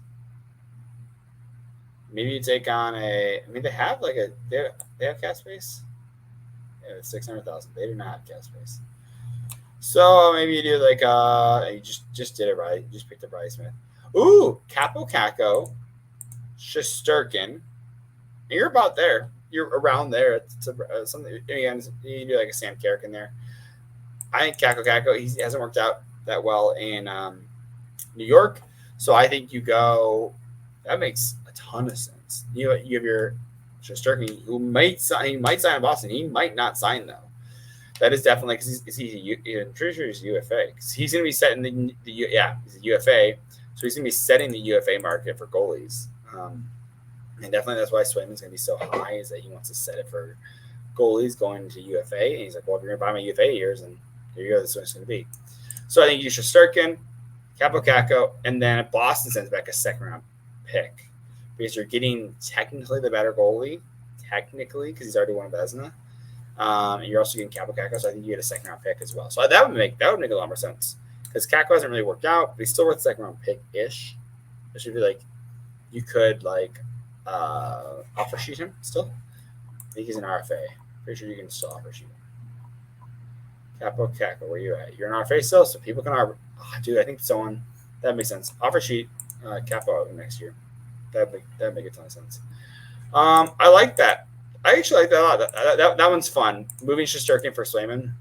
Maybe you take on they have they have cap space. Yeah, 600,000. They do not have cap space. So maybe you do you just did it right. You just picked up Bryce Smith. Ooh, Capo Caco, Shesterkin. You're about there. You're around there. It's something. Again, you do like a Sam Carrick in there. I think Caco he hasn't worked out that well in New York, so I think you go. That makes a ton of sense. You have your Shesterkin, who might sign. He might sign in Boston. He might not sign though. That is definitely because I'm pretty sure he's UFA. Because he's going to be setting he's a UFA, so he's going to be setting the UFA market for goalies. And definitely that's why Swayman's going to be so high, is that he wants to set it for goalies going into UFA. And he's like, well, if you're going to buy my UFA years, and here you go, that's what it's going to be. So I think you should Shesterkin, Capo Caco, and then Boston sends back a second round pick because you're getting technically the better goalie, because he's already won Vezina. And you're also getting Capo Caco, so I think you get a second round pick as well. So that would make a lot more sense because Caco hasn't really worked out, but he's still worth second round pick ish. It should be like you could offer sheet him still. I think he's an RFA. Pretty sure you can still offer sheet him. Capo Caco, where you at? You're an RFA still, so people can offer. Oh, dude, I think that makes sense. Offer sheet Capo next year. That'd make a ton of sense. I like that. I actually like that a lot. That one's fun. Moving Shesterkin for Swayman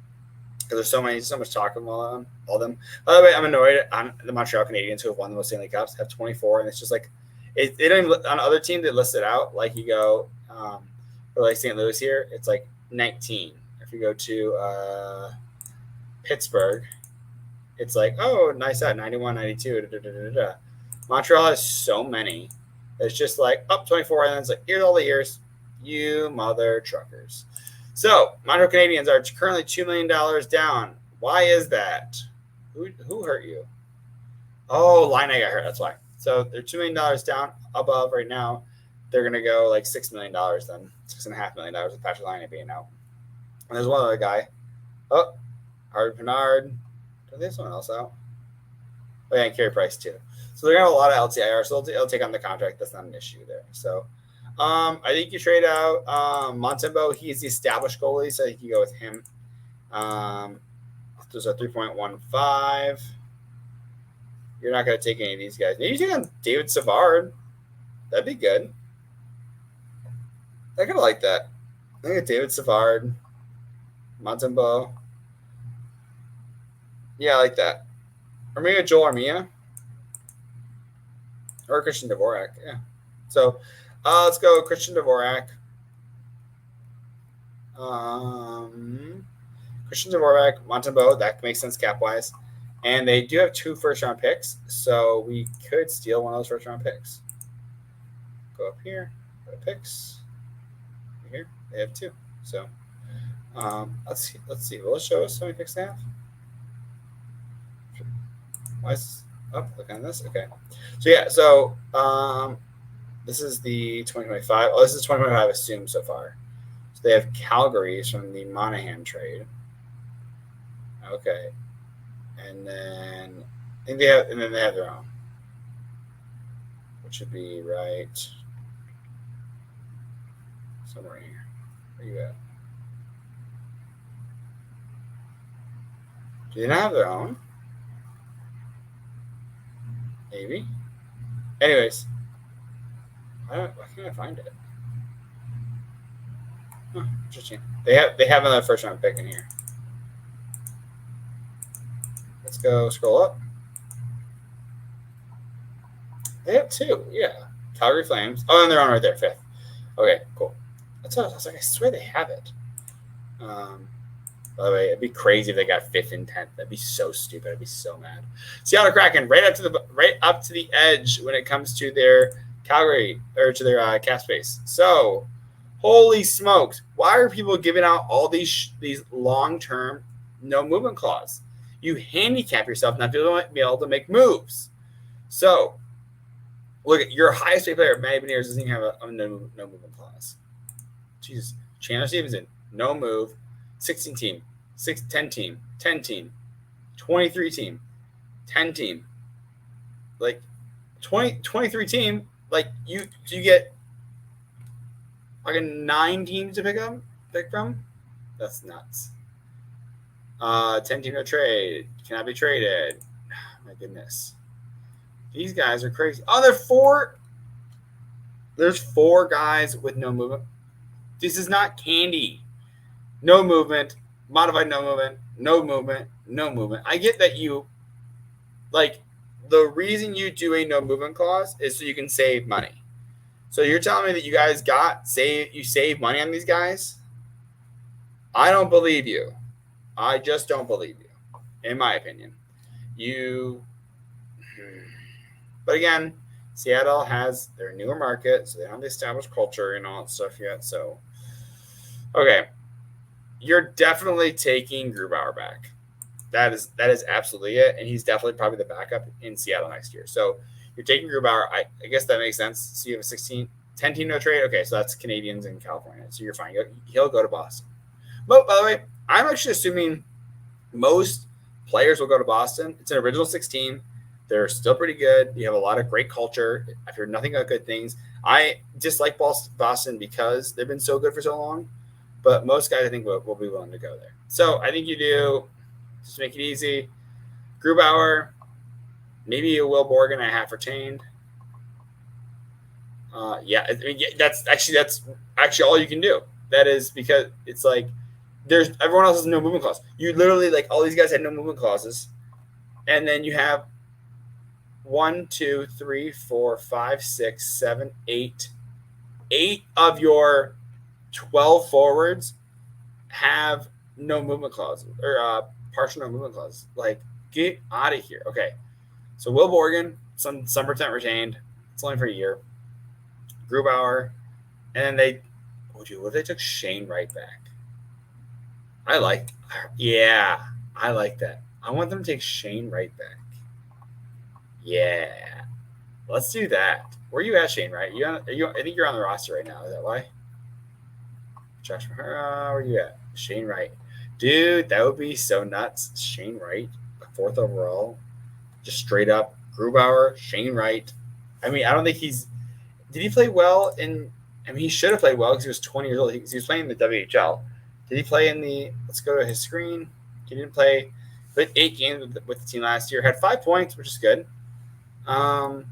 because there's so much talk of all them. By the way, I'm annoyed on the Montreal Canadiens, who have won the most Stanley Cups, have 24, and it's just like it don't even on other teams they list it out. Like you go for like St. Louis here, it's like 19. If you go to Pittsburgh, it's like, oh, nice at 91, 92. Montreal has so many. It's just like up 24, and then it's like here's all the years. You mother truckers. So, Montreal Canadiens are currently $2 million down. Why is that? Who hurt you? Oh, Line got hurt. That's why. So, they're $2 million down above right now. They're going to go like $6 million then. $6.5 million with Patrick Line being out. And there's one other guy. Oh, Hard Pinard. Do they have someone else out? Oh, yeah, and Carey Price too. So, they're going to have a lot of LTIR. So, they'll take on the contract. That's not an issue there. So, I think you trade out Montembeault. He's the established goalie, so I think you go with him. There's a 3.15. You're not going to take any of these guys. Maybe you take on David Savard. That'd be good. I kind of like that. I think David Savard, Montembeault. Yeah, I like that. Or maybe a Joel Armia. Or Christian Dvorak. Yeah. So, let's go Christian Dvorak. Christian Dvorak, Montembeault, that makes sense cap-wise. And they do have 2 first-round picks, so we could steal one of those first-round picks. Go up here, go to picks. Here, they have 2. So Let's see. Will it show us how many picks they have? Why is look on this? Okay. So yeah, this is the 2025. Oh, this is 2025 assumed so far. So they have Calgary's from the Monahan trade. Okay. And then they have their own. Which would be right somewhere here. Where you at? Do they not have their own? Maybe. Anyways, why can't I find it? Huh, interesting. They have another first round pick in here. Let's go scroll up. They have two, yeah. Calgary Flames. Oh, and they're on right there, 5th. Okay, cool. That's what I was like. I swear they have it. By the way, it'd be crazy if they got 5th and 10th. That'd be so stupid. I'd be so mad. Seattle Kraken right up to the edge when it comes to their Calgary or to their cap space. So, holy smokes! Why are people giving out all these long-term no movement clause? You handicap yourself not to be able to make moves. So, look at your highest paid player, Matty Beniers, doesn't even have a no movement clause. Jesus, Chandler Stevenson, no move. 16 team, 10 team, 10 team, 23 team, 10 team, like 23 team, like you get like a 9 teams to pick from. That's nuts. 10 team no trade, cannot be traded. Oh, my goodness, these guys are crazy. Oh, there's 4 guys with no movement. This is not candy. No movement, modified no movement, no movement, no movement. I get that you, like, the reason you do a no movement clause is so you can save money. So you're telling me that you guys save money on these guys? I don't believe you. I just don't believe you, in my opinion. But again, Seattle has their newer market, so they don't have the established culture and all that stuff yet. So, okay. You're definitely taking Grubauer back. That is absolutely it, and he's definitely probably the backup in Seattle next year. So you're taking Grubauer. I guess that makes sense. So you have a 10 team no trade. Okay, so that's Canadians in California. So you're fine. He'll go to Boston. But by the way, I'm actually assuming most players will go to Boston. It's an original 16. They're still pretty good. You have a lot of great culture. I've heard nothing but good things. I dislike Boston because they've been so good for so long. But most guys, I think, will be willing to go there. So I think you do, just make it easy. Grubauer, maybe a Will Borgen I have retained. That's actually all you can do. That is because it's like everyone else has no movement clause. You literally, like, all these guys had no movement clauses, and then you have 1, 2, 3, 4, 5, 6, 7, 8 of your 12 forwards have no movement clauses or partial no movement clauses. Like, get out of here. Okay, so Will Borgen, some percent retained. It's only for a year. Grubauer, and then what if they took Shane Wright back? I like that. I want them to take Shane Wright back. Yeah, let's do that. Where are you at, Shane Wright? I think you're on the roster right now. Is that why? Josh, where are you at? Shane Wright. Dude, that would be so nuts. Shane Wright, 4th overall. Just straight up. Grubauer, Shane Wright. I mean, I don't think did he play well he should have played well because he was 20 years old. He was playing in the WHL. Did he play let's go to his screen. He didn't play, but 8 games with the team last year. Had 5 points, which is good. So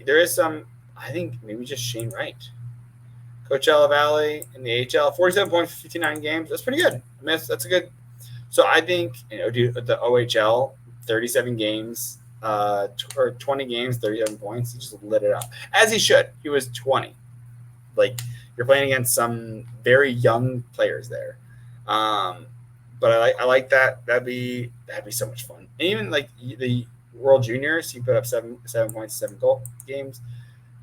there is some, I think maybe just Shane Wright. Coachella Valley in the AHL, 47 points, 59 games. That's pretty good. I mean, that's a good. So I think, dude, the OHL, 37 games, or 20 games, 37 points. He just lit it up, as he should. He was 20. Like, you're playing against some very young players there. But I like that. That'd be so much fun. And even like the World Juniors, he put up 7 points, 7 goal games.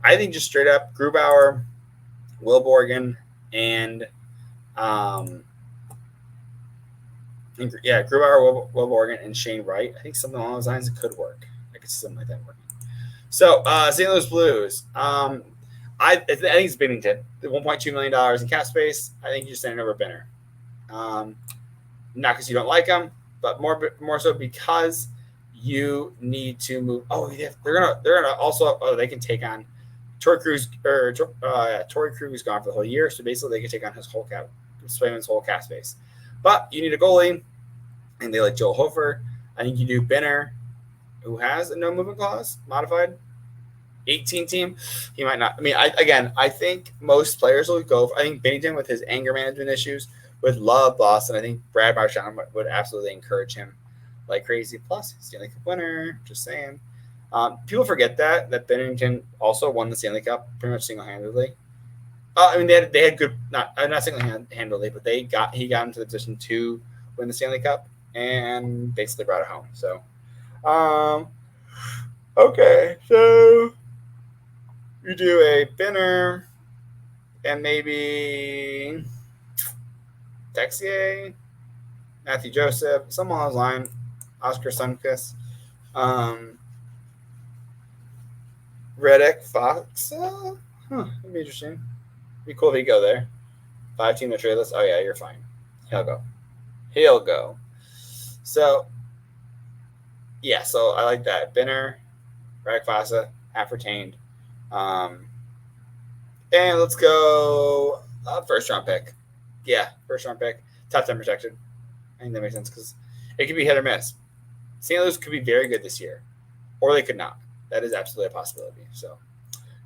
I think just straight up Grubauer, Will Borgen, and And, yeah, Grubauer, Will Morgan, and Shane Wright. I think something along those lines could work. I could see something like that working. So, St. Louis Blues. I think it's Binnington. The $1.2 million in cap space. I think you just send it over Benner. Not because you don't like him, but more so because you need to move. Oh, yeah, they're gonna also. Oh, they can take on Torrey Krug's gone for the whole year, so basically they can take on his whole cap, Swayman's whole cap space. But you need a goalie, and they like Joel Hofer. I think you do Benner, who has a no movement clause, modified 18 team. He might not. I mean, I think most players will go. I think Binnington with his anger management issues would love Boston. I think Brad Marchand would absolutely encourage him like crazy. Plus, Stanley Cup winner. Just saying. People forget that Binnington also won the Stanley Cup pretty much single handedly. I mean, they had good, not single handedly, but he got into the position to win the Stanley Cup and basically brought it home. So, okay, so you do a Benner and maybe Texier, Matthew Joseph, someone on his line, Oscar Sundqvist, Reddick, Fox. That'd be interesting. Be cool if he go there. 5-team no trade list. Oh yeah, you're fine. He'll go. So yeah, so I like that. Benner, Reddick, Fassa, half retained. And let's go first round pick. Yeah, first round pick. Top 10 protected. I think that makes sense because it could be hit or miss. St. Louis could be very good this year, or they could not. That is absolutely a possibility. So,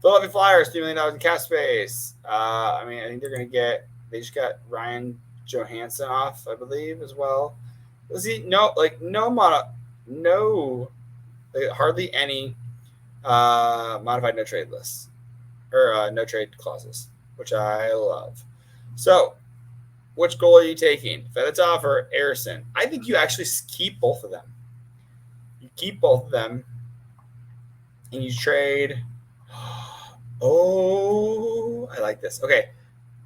Philadelphia Flyers, $3 million in cap space. I think they're going to get. They just got Ryan Johansson off, I believe, as well. Was he hardly any modified no trade lists or no trade clauses, which I love. So, which goal are you taking? Fedotov or Arison? I think you actually keep both of them. You keep both of them, and you trade. Oh, I like this. Okay,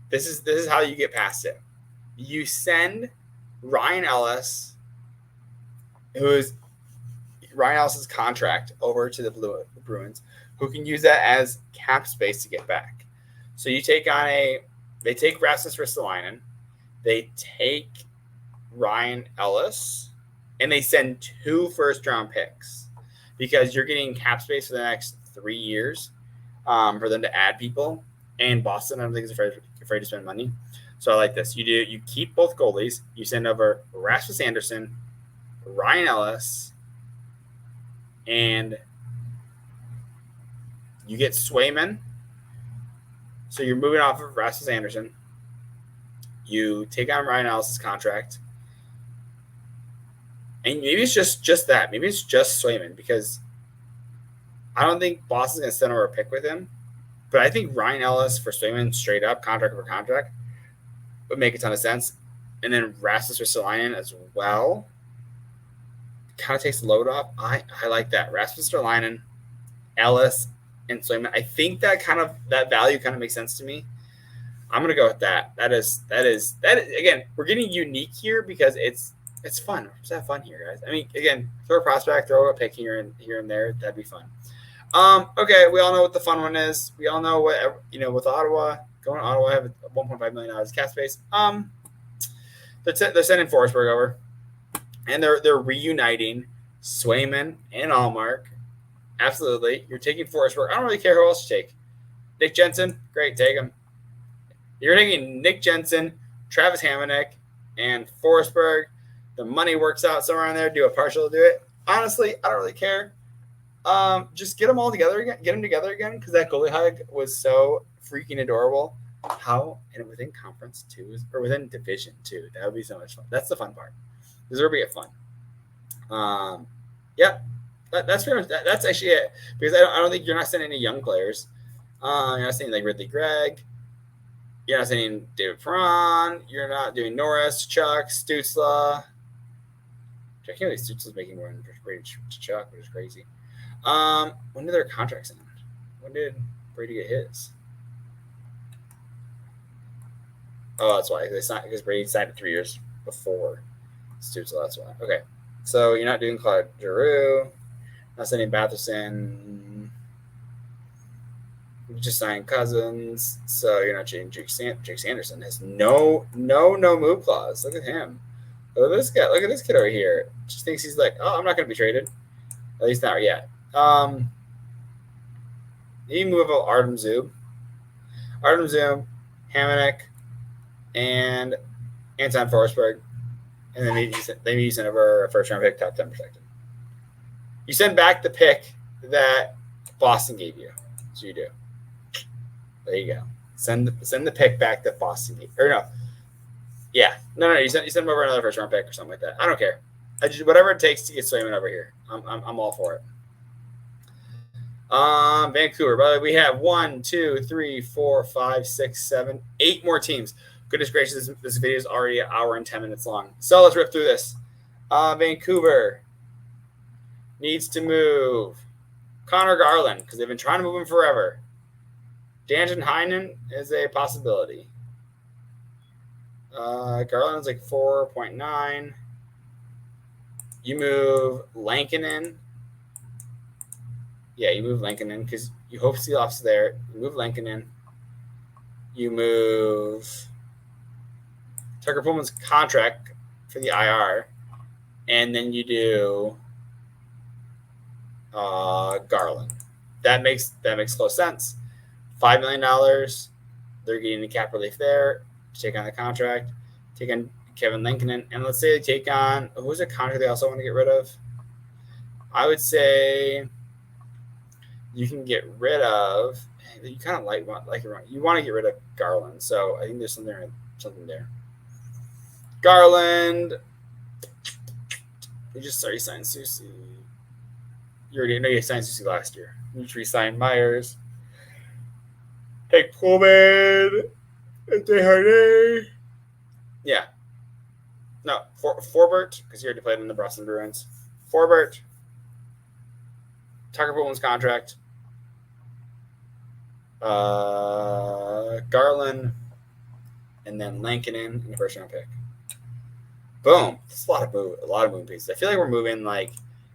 this is how you get past it. You send Ryan Ellis, who is Ryan Ellis's contract, over to the Bruins, who can use that as cap space to get back. So you take on they take Rasmus Ristolainen, they take Ryan Ellis, and they send 2 first-round picks because you're getting cap space for the next 3 years for them to add people. And Boston, I don't think is afraid to spend money. So I like this. You keep both goalies. You send over Rasmus Anderson, Ryan Ellis, and you get Swayman. So you're moving off of Rasmus Anderson. You take on Ryan Ellis' contract. And maybe it's just that. Maybe it's just Swayman because I don't think Boston's going to send over a pick with him. But I think Ryan Ellis for Swayman straight up, contract over contract, would make a ton of sense. And then Rasmus Ristolainen as well. Kind of takes the load off. I like that. Rasmus Ristolainen, Ellis, and Swayman. I think that value kind of makes sense to me. I'm gonna go with that. That is again, we're getting unique here because it's fun. Let's have fun here, guys. I mean, again, throw a prospect, throw a pick here and there. That'd be fun. Okay, we all know what the fun one is. We all know what with Ottawa. Going to Ottawa, have $1.5 million cap space. They're sending Forsberg over, and they're reuniting Swayman and Allmark. Absolutely, you're taking Forsberg. I don't really care who else you take. Nick Jensen, great, take him. You're taking Nick Jensen, Travis Hamonic, and Forsberg. The money works out somewhere on there. Do a partial to do it. Honestly, I don't really care. Just get them all together again. Get them together again because that goalie hug was so freaking adorable. How and within conference too, or within division too. That would be so much fun. That's the fun part. This is where we get fun. Yeah, that's pretty much that's actually it. Because I don't think you're not sending any young players. You're not sending like Ridley Gregg. You're not sending David Perron. You're not doing Norris, Chuck, Stützle. I can't believe Stützle's making more than Brady Chuck, which is crazy. When did their contracts end? When did Brady get his? Oh, that's why they signed because Brady signed it 3 years before Stutzel, that's why. Okay. So you're not doing Claude Giroux. Not sending Batherson. You just signed Cousins. So you're not changing Jake Sanderson. Has no move clause. Look at him. Look at this guy. Look at this kid over here. Just thinks he's like, oh, I'm not going to be traded. At least not yet. You move out Artem Zub, Hamannik, and Anton Forsberg. And then maybe you send over a first-round pick, top 10 protected. You send back the pick that Boston gave you. So you do. There you go. Send the pick back that Boston gave. Or no. Yeah. No. You send them over another first-round pick or something like that. I don't care. Whatever it takes to get Swayman over here. I'm all for it. Vancouver. By the way, we have 1, 2, 3, 4, 5, 6, 7, 8 more teams. Goodness gracious, this video is already an hour and 10 minutes long. So let's rip through this. Vancouver needs to move Connor Garland because they've been trying to move him forever. Danton Heinen is a possibility. Garland is like 4.9. You move Lankinen. Yeah, you move Lankinen because you hope Seeloff's there. You move Lankinen. You move Tucker Pullman's contract for the IR. And then you do Garland. That makes close sense. $5 million. They're getting the cap relief there to take on the contract. Take on Kevin Lankinen. And let's say they take on – who's a contract they also want to get rid of? I would say – you can get rid of. You kind of like you want to get rid of Garland, so I think there's something there. Garland. You just already signed Susie. You already know you signed Susie last year. You re-signed Myers. Take Pullman. Desharnais. Yeah. No, Forbert because he already played in the Boston Bruins. Forbert. Tucker Pullman's contract. Garland, and then Lankinen in the first round pick. Boom. That's a lot of moving pieces. I feel like we're moving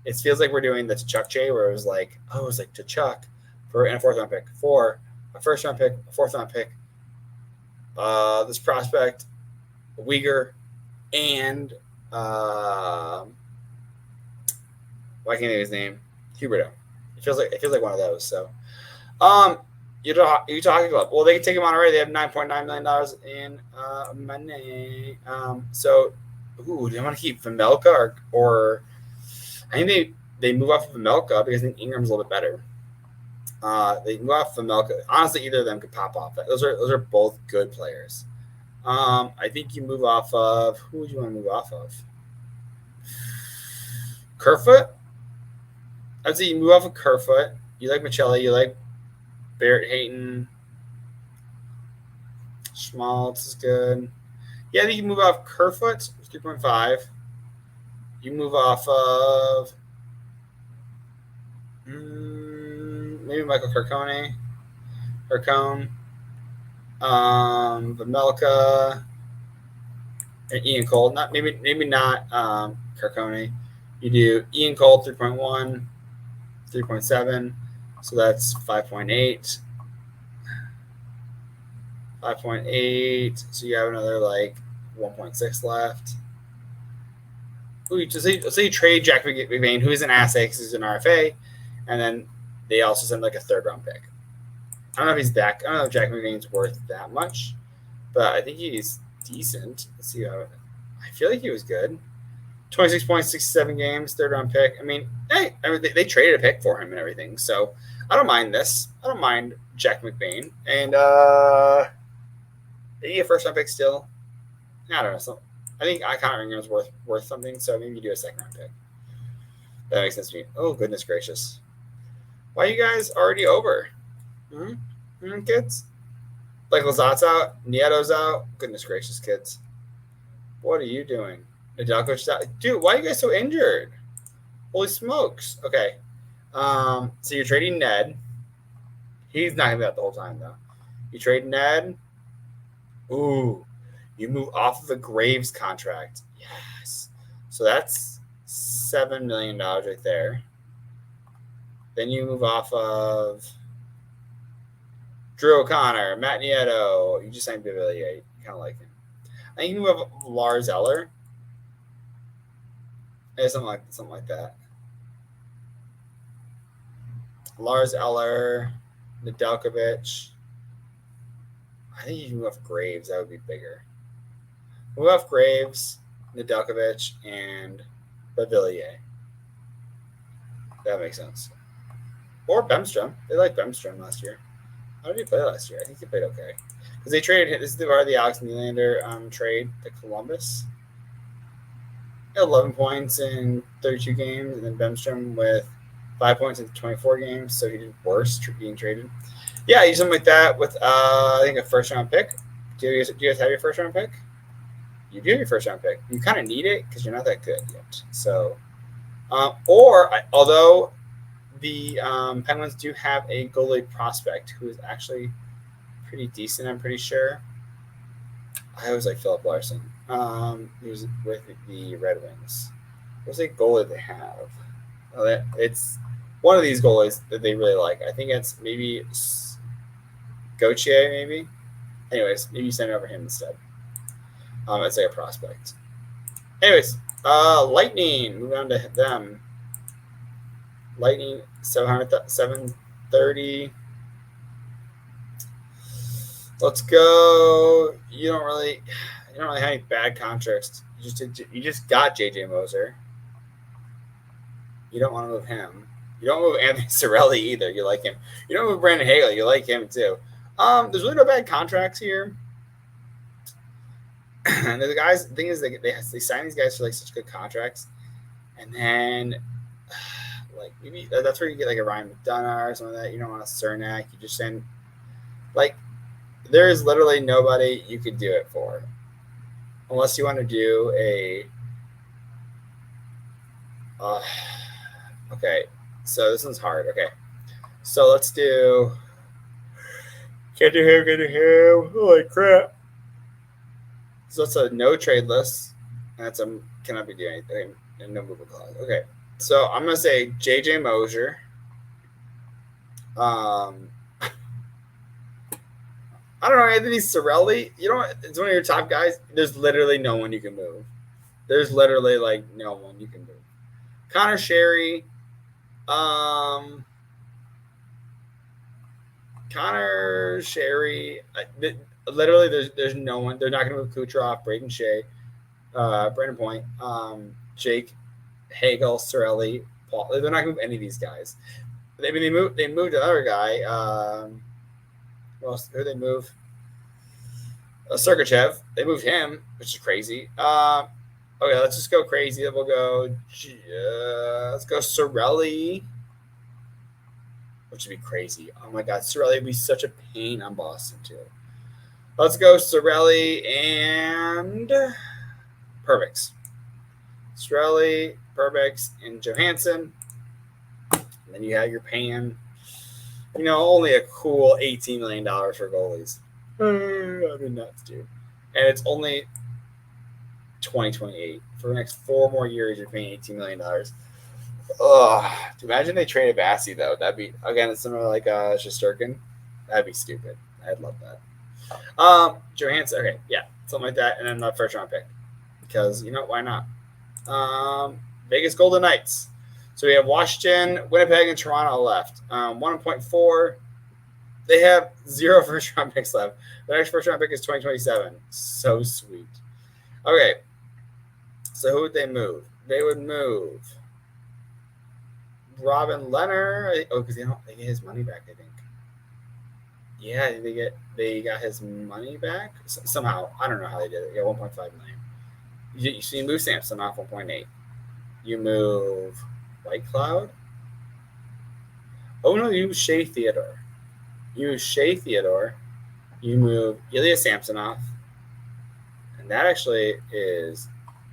it feels like we're doing the Tkachuk J where it was like Tkachuk and a fourth round pick, for a first round pick, a fourth round pick, this prospect, Uyghur, and why can't I think of his name? Huberto. It feels like one of those. So Utah Hockey Club. Well, they can take him on already. They have $9.9 million in money. So, do they want to keep Vejmelka or I think they move off of Vejmelka because I think Ingram's a little bit better. They move off Vejmelka. Honestly, either of them could pop off. Those are both good players. I think you move off of who would you want to move off of? Kerfoot. I'd say you move off of Kerfoot. You like Michelli. You like Barrett Hayton. Schmaltz is good. Yeah, I think you move off Kerfoot, 3.5. You move off of maybe Michael Carcone. Vejmelka, and Ian Cole. Maybe not Carcone. You do Ian Cole 3.1, 3.7. So that's 5.8. 5.8. So you have another 1.6 left. So say you trade Jack McVane, who is an asset because he's an RFA, and then they also send a third round pick. I don't know if he's that. I don't know if Jack McVane's worth that much, but I think he's decent. Let's see how. I feel like he was good. 26 points, 67 games, third round pick. I mean, they traded a pick for him and everything, so I don't mind this. I don't mind Jack McVane, and maybe a first round pick still. I don't know. So I think Connor Ingram's worth something, so maybe you do a second round pick. That makes sense to me. Oh goodness gracious, why are you guys already over? Kids? Lazat's out, Nieto's out. Goodness gracious, kids. What are you doing? Nedeljkovic's out. Dude, why are you guys so injured? Holy smokes. Okay. So you're trading Ned. He's not going to be out the whole time, though. You trade Ned. Ooh. You move off of the Graves contract. Yes. So that's $7 million right there. Then you move off of Drew O'Connor, Matt Nieto. You just signed Bavilier. You kind of like him. I think you move off Lars Eller. Yeah, something like that. Lars Eller, Nedeljkovic. I think you can move off Graves. That would be bigger. Move off Graves, Nedeljkovic, and Bavilier. That makes sense. Or Bemstrom. They liked Bemstrom last year. How did he play last year? I think he played okay. Because they traded, this is part of the Alex Nylander trade to Columbus. 11 points in 32 games, and then Bemstrom with 5 points in 24 games, so he did worse being traded. Yeah, you something like that with, I think, a first-round pick. Do you guys have your first-round pick? You do have your first-round pick. You kind of need it because you're not that good yet. So, although the Penguins do have a goalie prospect who is actually pretty decent, I'm pretty sure. I always like Philip Larson. He was with the Red Wings. What's a goalie they have? Oh, it's one of these goalies that they really like. I think it's maybe Gauthier, maybe. Anyways, maybe you send it over him instead. It's like a prospect. Anyways, Lightning. Move on to them. Lightning 730. Let's go. You don't really have any bad contracts. You just got JJ Moser. You don't want to move him. You don't move Anthony Cirelli either. You like him. You don't move Brandon Hagel. You like him too. There's really no bad contracts here. And the guys, the thing is, they sign these guys for like such good contracts, and then like maybe that's where you get like a Ryan McDonough or something like that. You don't want a Cernak. You just send like there is literally nobody you could do it for, unless you want to do a. Okay, so this one's hard. Okay, so let's do. Can't do him. Holy crap! So it's a no trade list, and that's a cannot be doing anything and no movable clause. Okay, so I'm gonna say JJ Moser. I don't know, Anthony Cirelli. You know, it's one of your top guys. There's literally no one you can move. There's literally like no one you can move. Connor Sherry. Connor Sherry. Literally, there's no one. They're not going to move Kucherov, Braden Shea, Brandon Point, Jake Hagel, Cirelli, Paul. They're not going to move any of these guys. They moved another guy. Well, who they move? Sergachev. They moved him, which is crazy. Okay, let's just go crazy. We'll go. Let's go Cirelli, which would be crazy. Oh my God, Cirelli would be such a pain on Boston too. Let's go Cirelli and Perbix. Cirelli, Perbix, and Johansson. And then you have your paying, only a cool $18 million for goalies. That'd be nuts, dude. And it's only 2028. For the next 4 more years, you're paying $18 million. Ugh. Imagine they traded Bassey, though. That'd be, again, it's similar like Shesterkin. That'd be stupid. I'd love that. Johansson, okay, yeah, something like that, and then the first round pick, because why not? Vegas Golden Knights. So we have Washington, Winnipeg, and Toronto left. 1.4. They have 0 first round picks left. The next first round pick is 2027. So sweet. Okay, so who would they move? They would move Robin Leonard. Oh, because they get his money back, I think. Yeah, they got his money back somehow. I don't know how they did it. They got 1.5 million. You move Samson off 1.8. You move White Cloud. Oh no, you move Shea Theodore. You move Ilya Samsonov, and that actually is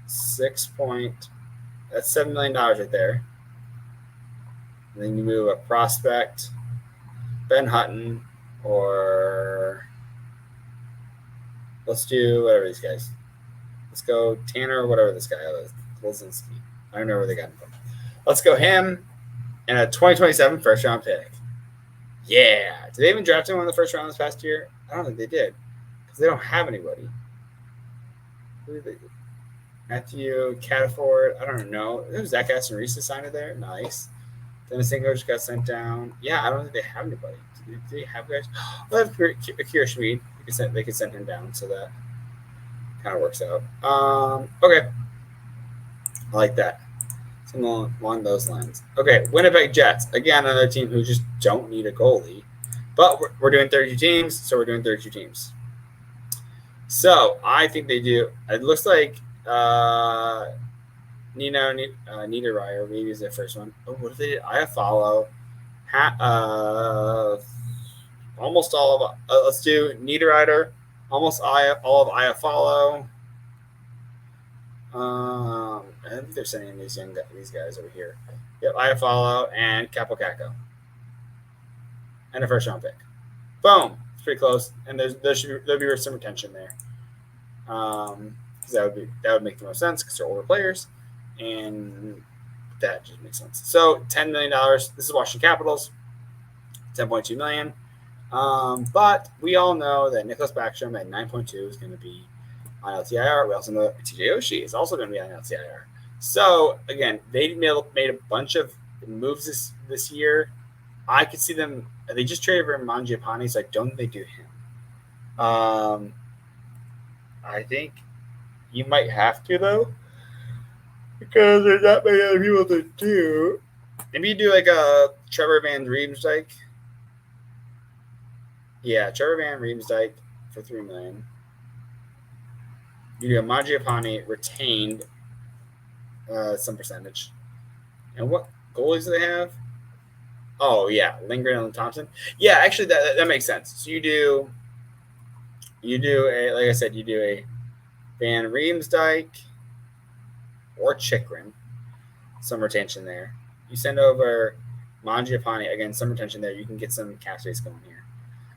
that's $7 million right there. And then you move a prospect, Ben Hutton. Or let's do whatever these guys. Let's go Tanner or whatever this guy is. Blazinski. I don't know where they got him from. Let's go him and a 2027 first round pick. Yeah. Did they even draft him in the first round this past year? I don't think they did because they don't have anybody. Who did they? Matthew Cataford. I don't know. It was Zach Aston Reese signed it there. Nice. Dennis English got sent down. Yeah, I don't think they have anybody. Do they have guys? Well, they have Akira Schmid. They could send him down, so that kind of works out. Okay. I like that. Something along those lines. Okay, Winnipeg Jets. Again, another team who just don't need a goalie. But we're doing 32 teams, so we're doing 32 teams. So I think they do. It looks like Niederreiter maybe is their first one. Oh, what if they did? I follow. Almost all of. Let's do Niederreiter. Almost all of Iafallo. I think they're sending these guys over here. Yep, Iafallo and Capocacco. And a first round pick. Boom. It's pretty close. And there'll be some retention there. Because that would make the most sense because they're older players. And that just makes sense. So $10 million. This is Washington Capitals. $10.2 million. But we all know that Nicholas Backstrom at 9.2 is going to be on LTIR. We also know that TJ Oshie is also going to be on LTIR. So again, they made a bunch of moves this year. I could see them. They just traded for Mangiapane, so I don't think they do him. I think you might have to though, because there's not many other people to do. Maybe you do like a Trevor Van Riemsdyk. Yeah, Trevor Van Riemsdyk for $3 million. You do a Mangiapane retained some percentage. And what goalies do they have? Oh yeah, Lindgren and Thompson. Yeah, actually that makes sense. So you do a, like I said, you do a Van Riemsdyk or Chychrun, some retention there. You send over Mangiapane, again, some retention there. You can get some cap space going here.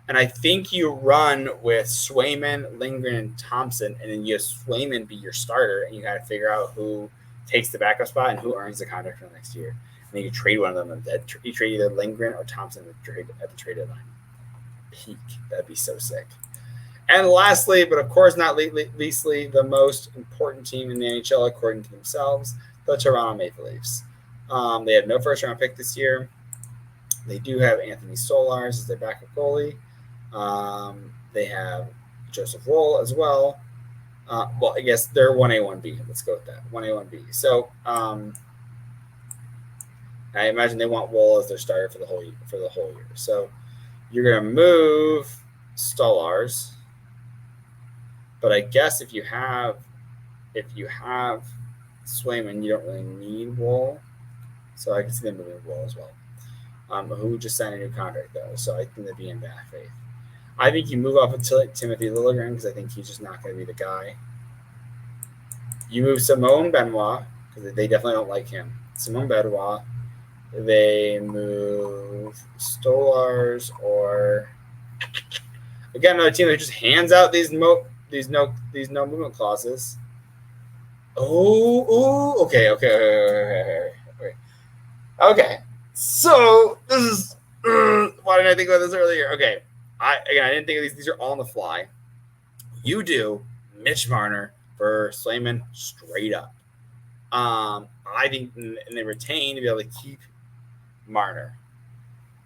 And I think you run with Swayman, Lindgren, and Thompson, and then you have Swayman be your starter, and you got to figure out who takes the backup spot and who earns the contract for the next year. And then you trade one of them. You trade either Lindgren or Thompson at the trade deadline. Peak. That'd be so sick. And lastly, but of course not leastly, the most important team in the NHL according to themselves, the Toronto Maple Leafs. They have no first-round pick this year. They do have Anthony Stolarz as their backup goalie. They have Joseph Woll as well. Well, I guess they're 1A, 1B. Let's go with that. 1A, 1B. So I imagine they want Woll as their starter for the whole year. So you're going to move Stolarz. But I guess if you have Swayman, you don't really need Woll. So I can see them moving Woll as well. Who just signed a new contract though, so I think they'd be in bad faith. I think you move off of Timothy Liljegren because I think he's just not going to be the guy. You move Simone Benoit because they definitely don't like him. Simone Benoit. They move Stolarz or again another team that just hands out these no movement clauses. Okay. So this is why didn't I think about this earlier? Okay, I didn't think of these. These are all on the fly. You do Mitch Marner for Swayman straight up. I think and they retain to be able to keep Marner.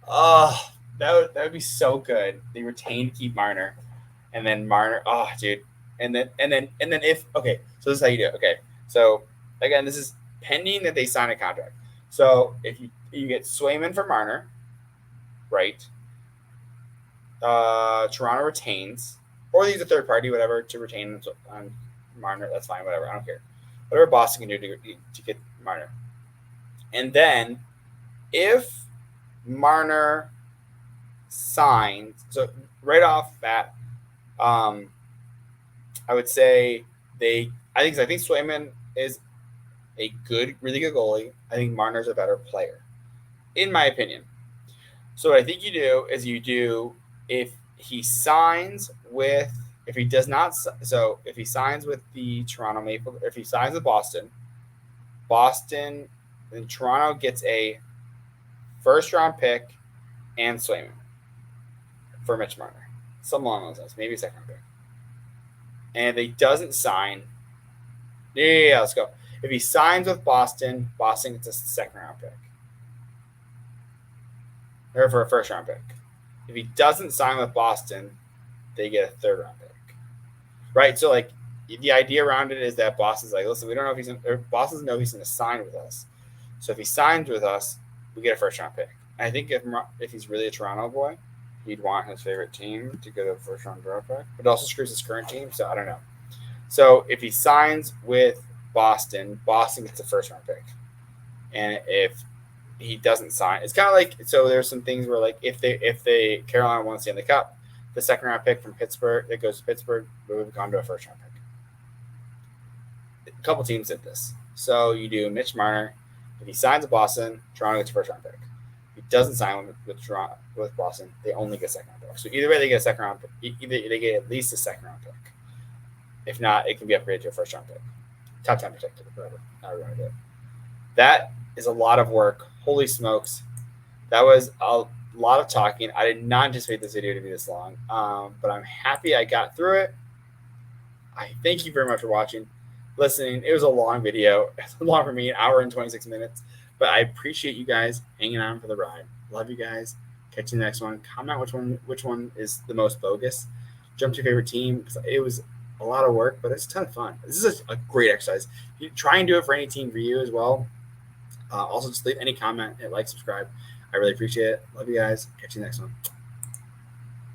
Oh, that would be so good. They retain to keep Marner, and then Marner. Oh, dude. And then if okay, so this is how you do it. Okay, so again, this is pending that they sign a contract. So if you get Swayman for Marner, right? Toronto retains, or they use a third party, whatever, to retain on Marner. That's fine, whatever. I don't care. Whatever Boston can do to get Marner. And then if Marner signs, so right off that, I would say I think Swayman is a really good goalie. I think Marner's a better player, in my opinion. So what I think you do is if he signs with the Toronto Maple, if he signs with Boston, Boston, then Toronto gets a first-round pick and Swayman for Mitch Marner. Something along those lines. Maybe a second-round pick. And if he doesn't sign, yeah, let's go. If he signs with Boston, Boston gets a second-round pick. Or for a first-round pick. If he doesn't sign with Boston, they get a third-round pick. Right? So, like, the idea around it is that Boston's like, listen, we don't know if he's – or Boston doesn't know if he's going to sign with us. So if he signs with us, we get a first-round pick. And I think if he's really a Toronto boy, he'd want his favorite team to get a first-round draft pick. But it also screws his current team, so I don't know. So if he signs with Boston, Boston gets a first-round pick. And if he doesn't sign, it's kind of like, so there's some things where, like, if Carolina wants to stay in the Cup, the second-round pick from Pittsburgh, that goes to Pittsburgh, would have gone to a first-round pick. A couple teams did this. So you do Mitch Marner. If he signs with Boston, Toronto gets a first-round pick. If he doesn't sign with Boston, they only get a second-round pick. So either way, they get a second-round pick. Either they get at least a second-round pick. If not, it can be upgraded to a first-round pick. Top 10 protected, whatever. However you want to do it. That is a lot of work. Holy smokes. That was a lot of talking. I did not anticipate this video to be this long, but I'm happy I got through it. I thank you very much for watching, listening. It was a long video. It's long for me, an hour and 26 minutes, but I appreciate you guys hanging on for the ride. Love you guys. Catch you in the next one. Comment which one is the most bogus. Jump to your favorite team, because it was a lot of work, but it's a ton of fun. This is a great exercise. You try and do it for any team for you as well. Also, just leave any comment, hit like, subscribe. I really appreciate it. Love you guys. Catch you next one.